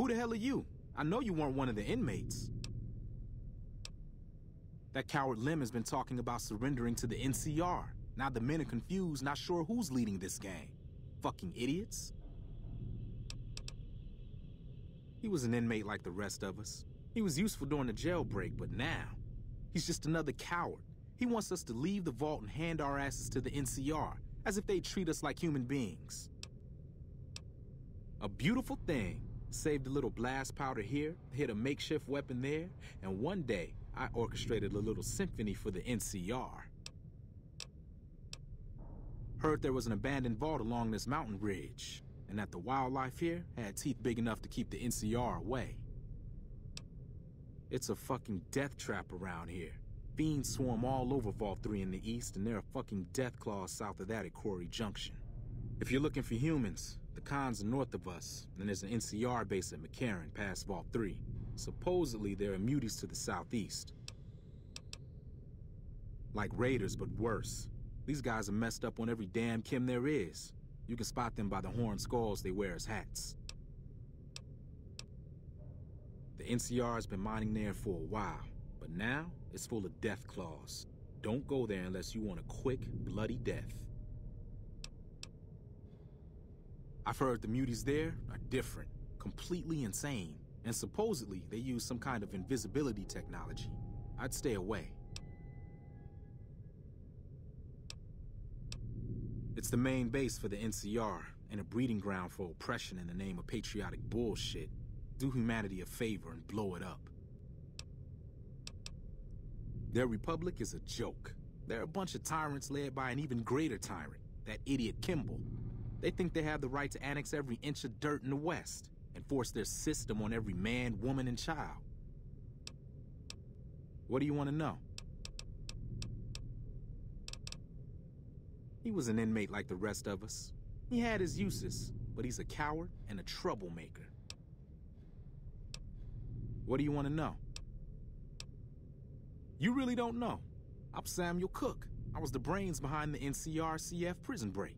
Who the hell are you? I know you weren't one of the inmates. That coward Lim has been talking about surrendering to the NCR. Now the men are confused, not sure who's leading this gang. Fucking idiots. He was an inmate like the rest of us. He was useful during the jailbreak, but now, he's just another coward. He wants us to leave the vault and hand our asses to the NCR, as if they treat us like human beings. A beautiful thing. Saved a little blast powder here, hit a makeshift weapon there, and one day, I orchestrated a little symphony for the NCR. Heard there was an abandoned vault along this mountain ridge, and that the wildlife here had teeth big enough to keep the NCR away. It's a fucking death trap around here. Fiends swarm all over Vault 3 in the east, and there are fucking death claws south of that at Quarry Junction. If you're looking for humans, the cons are north of us, and there's an NCR base at McCarran past Vault 3. Supposedly, there are muties to the southeast. Like raiders, but worse. These guys are messed up on every damn chem there is. You can spot them by the horn skulls they wear as hats. The NCR has been mining there for a while, but now it's full of death claws. Don't go there unless you want a quick, bloody death. I've heard the muties there are different, completely insane, and supposedly they use some kind of invisibility technology. I'd stay away. It's the main base for the NCR, and a breeding ground for oppression in the name of patriotic bullshit. Do humanity a favor and blow it up. Their republic is a joke. They're a bunch of tyrants led by an even greater tyrant, that idiot Kimball. They think they have the right to annex every inch of dirt in the West and force their system on every man, woman, and child. What do you want to know? He was an inmate like the rest of us. He had his uses, but he's a coward and a troublemaker. What do you want to know? You really don't know. I'm Samuel Cook. I was the brains behind the NCR-CF prison break.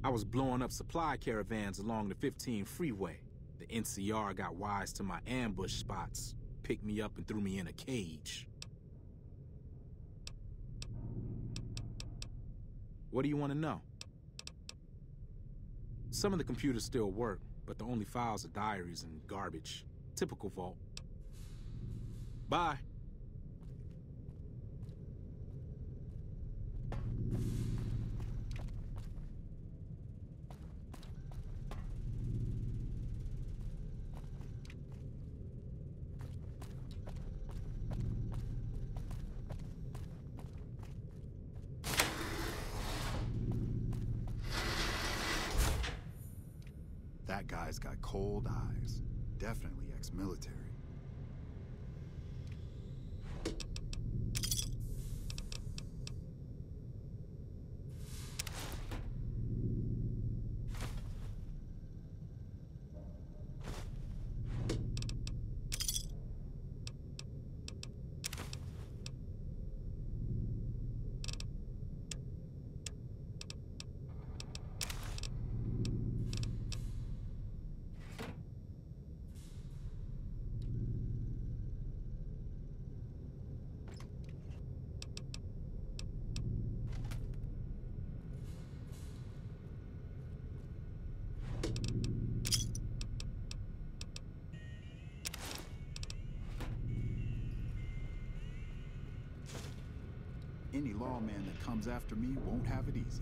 I was blowing up supply caravans along the 15 freeway. The NCR got wise to my ambush spots, picked me up and threw me in a cage. What do you want to know? Some of the computers still work, but the only files are diaries and garbage. Typical Vault. Bye. That guy's got cold eyes. Definitely ex-military. Any lawman that comes after me won't have it easy.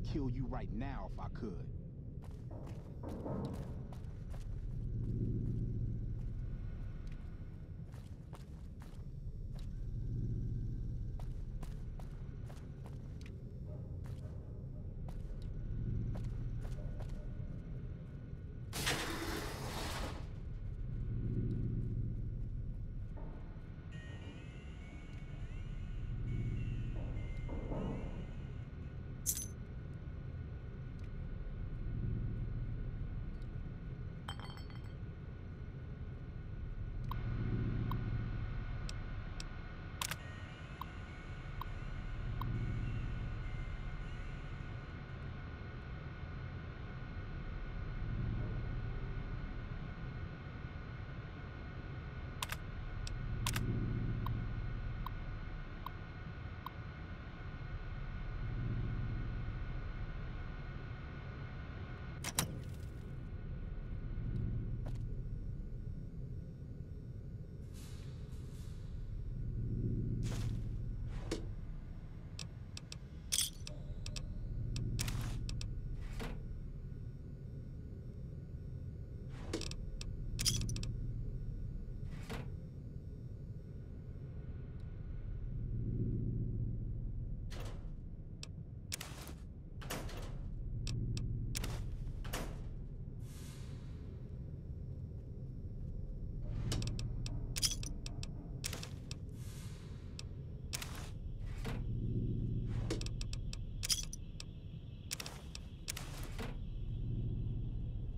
I'd kill you right now if I could.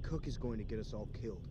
Cook is going to get us all killed.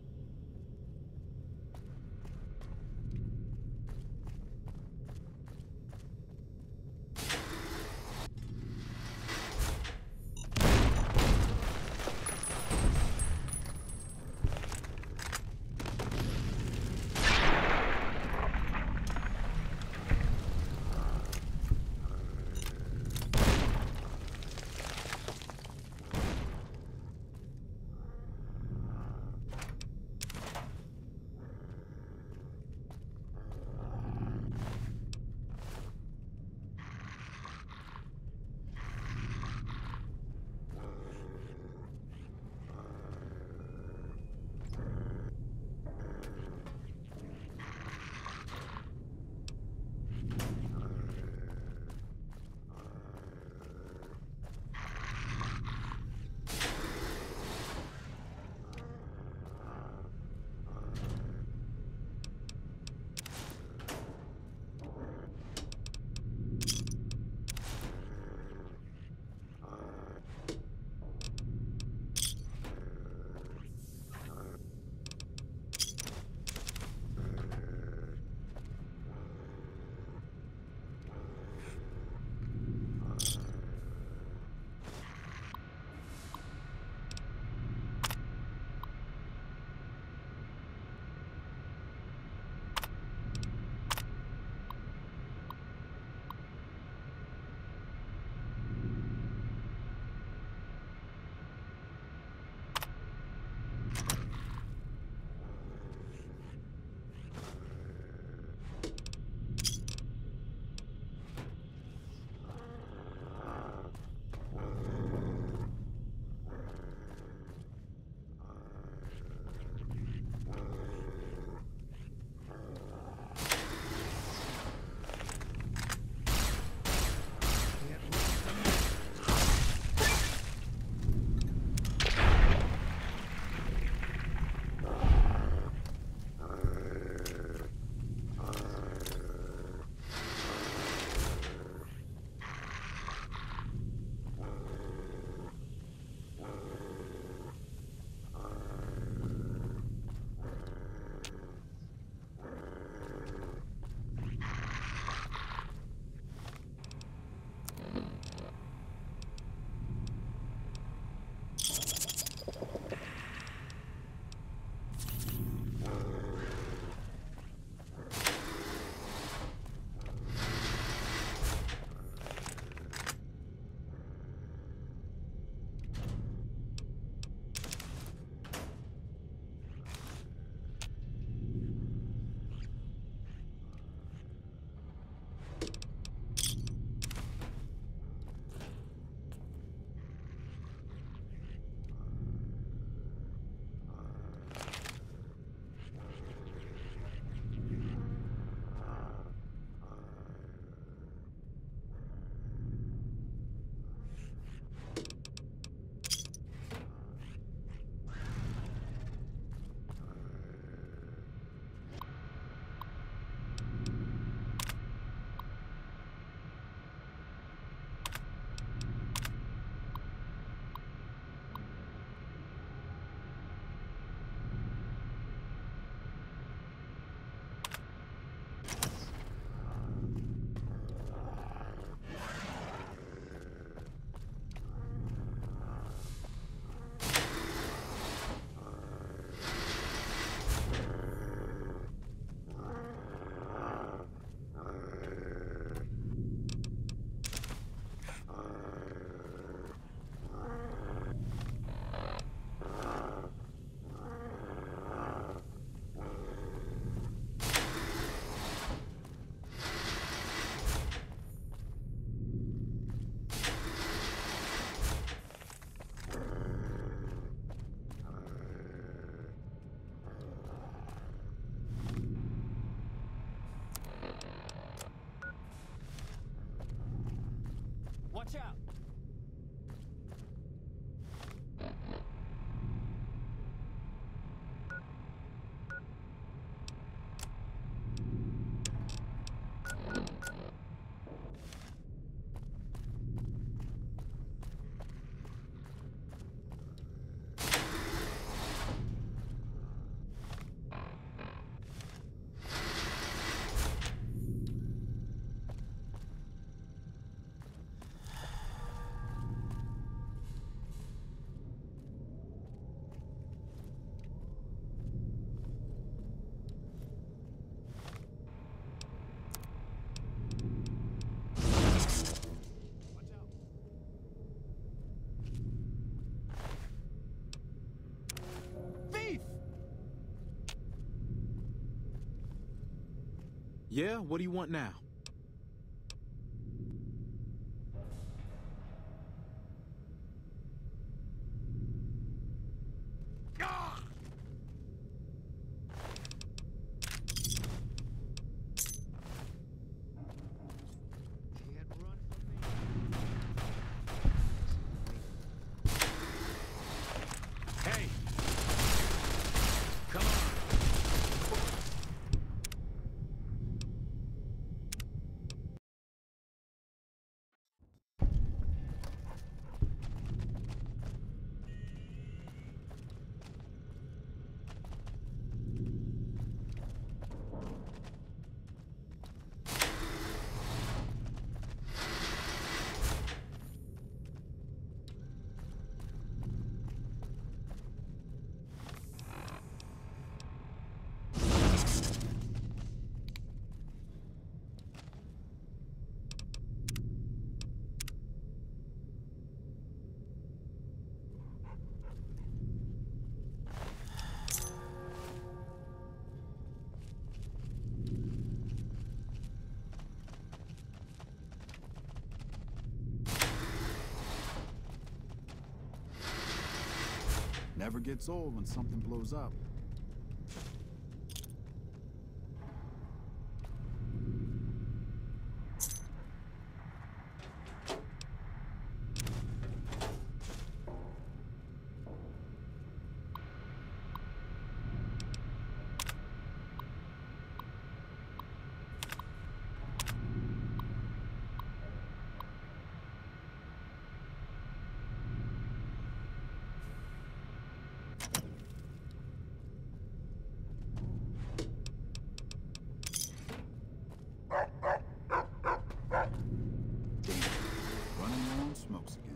Watch out! Yeah, what do you want now? Hey! Come on! Never gets old when something blows up. Running low on smokes again.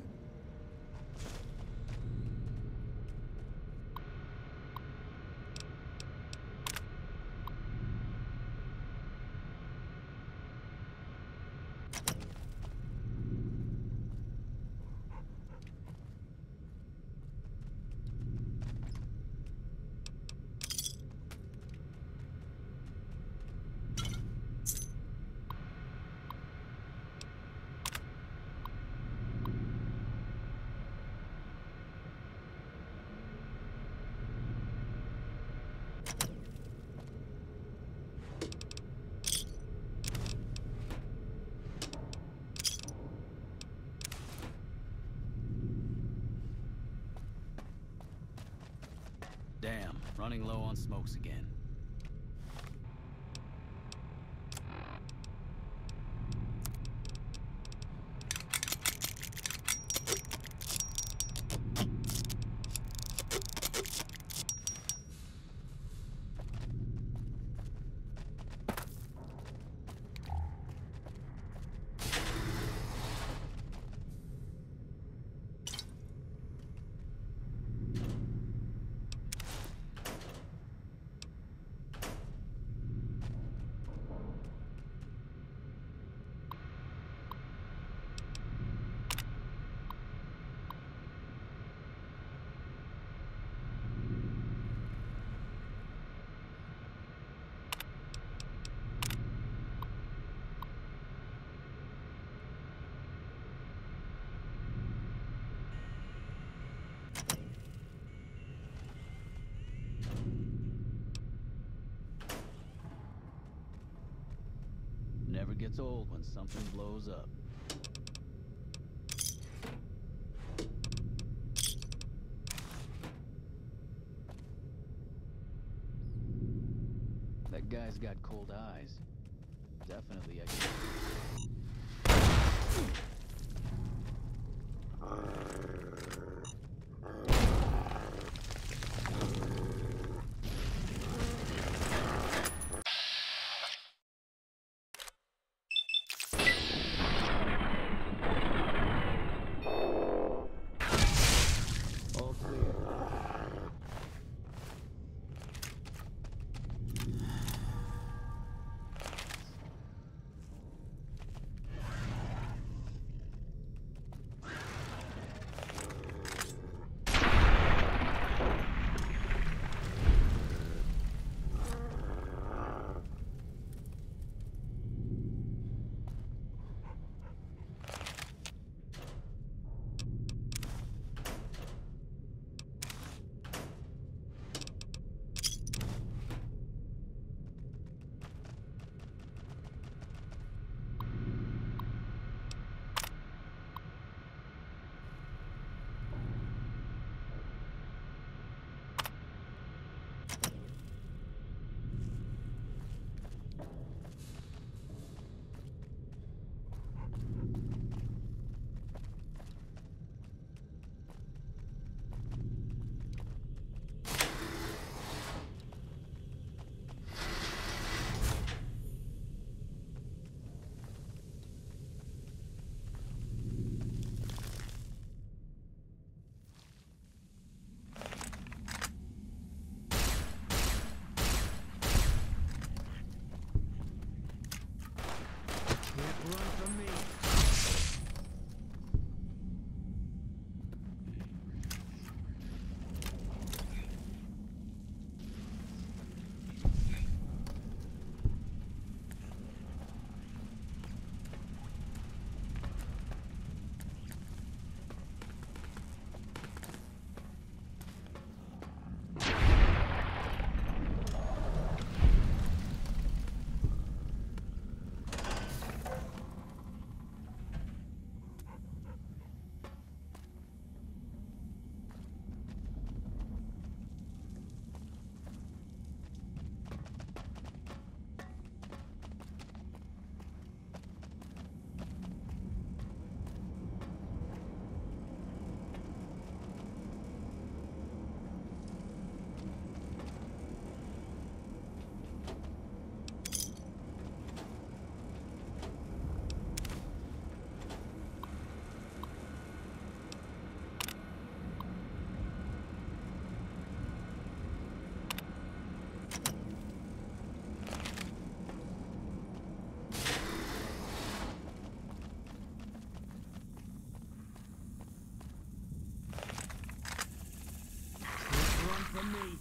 Damn, running low on smokes again. Never gets old when something blows up. That guy's got cold eyes. Definitely a all clear. Run from me. Run from me.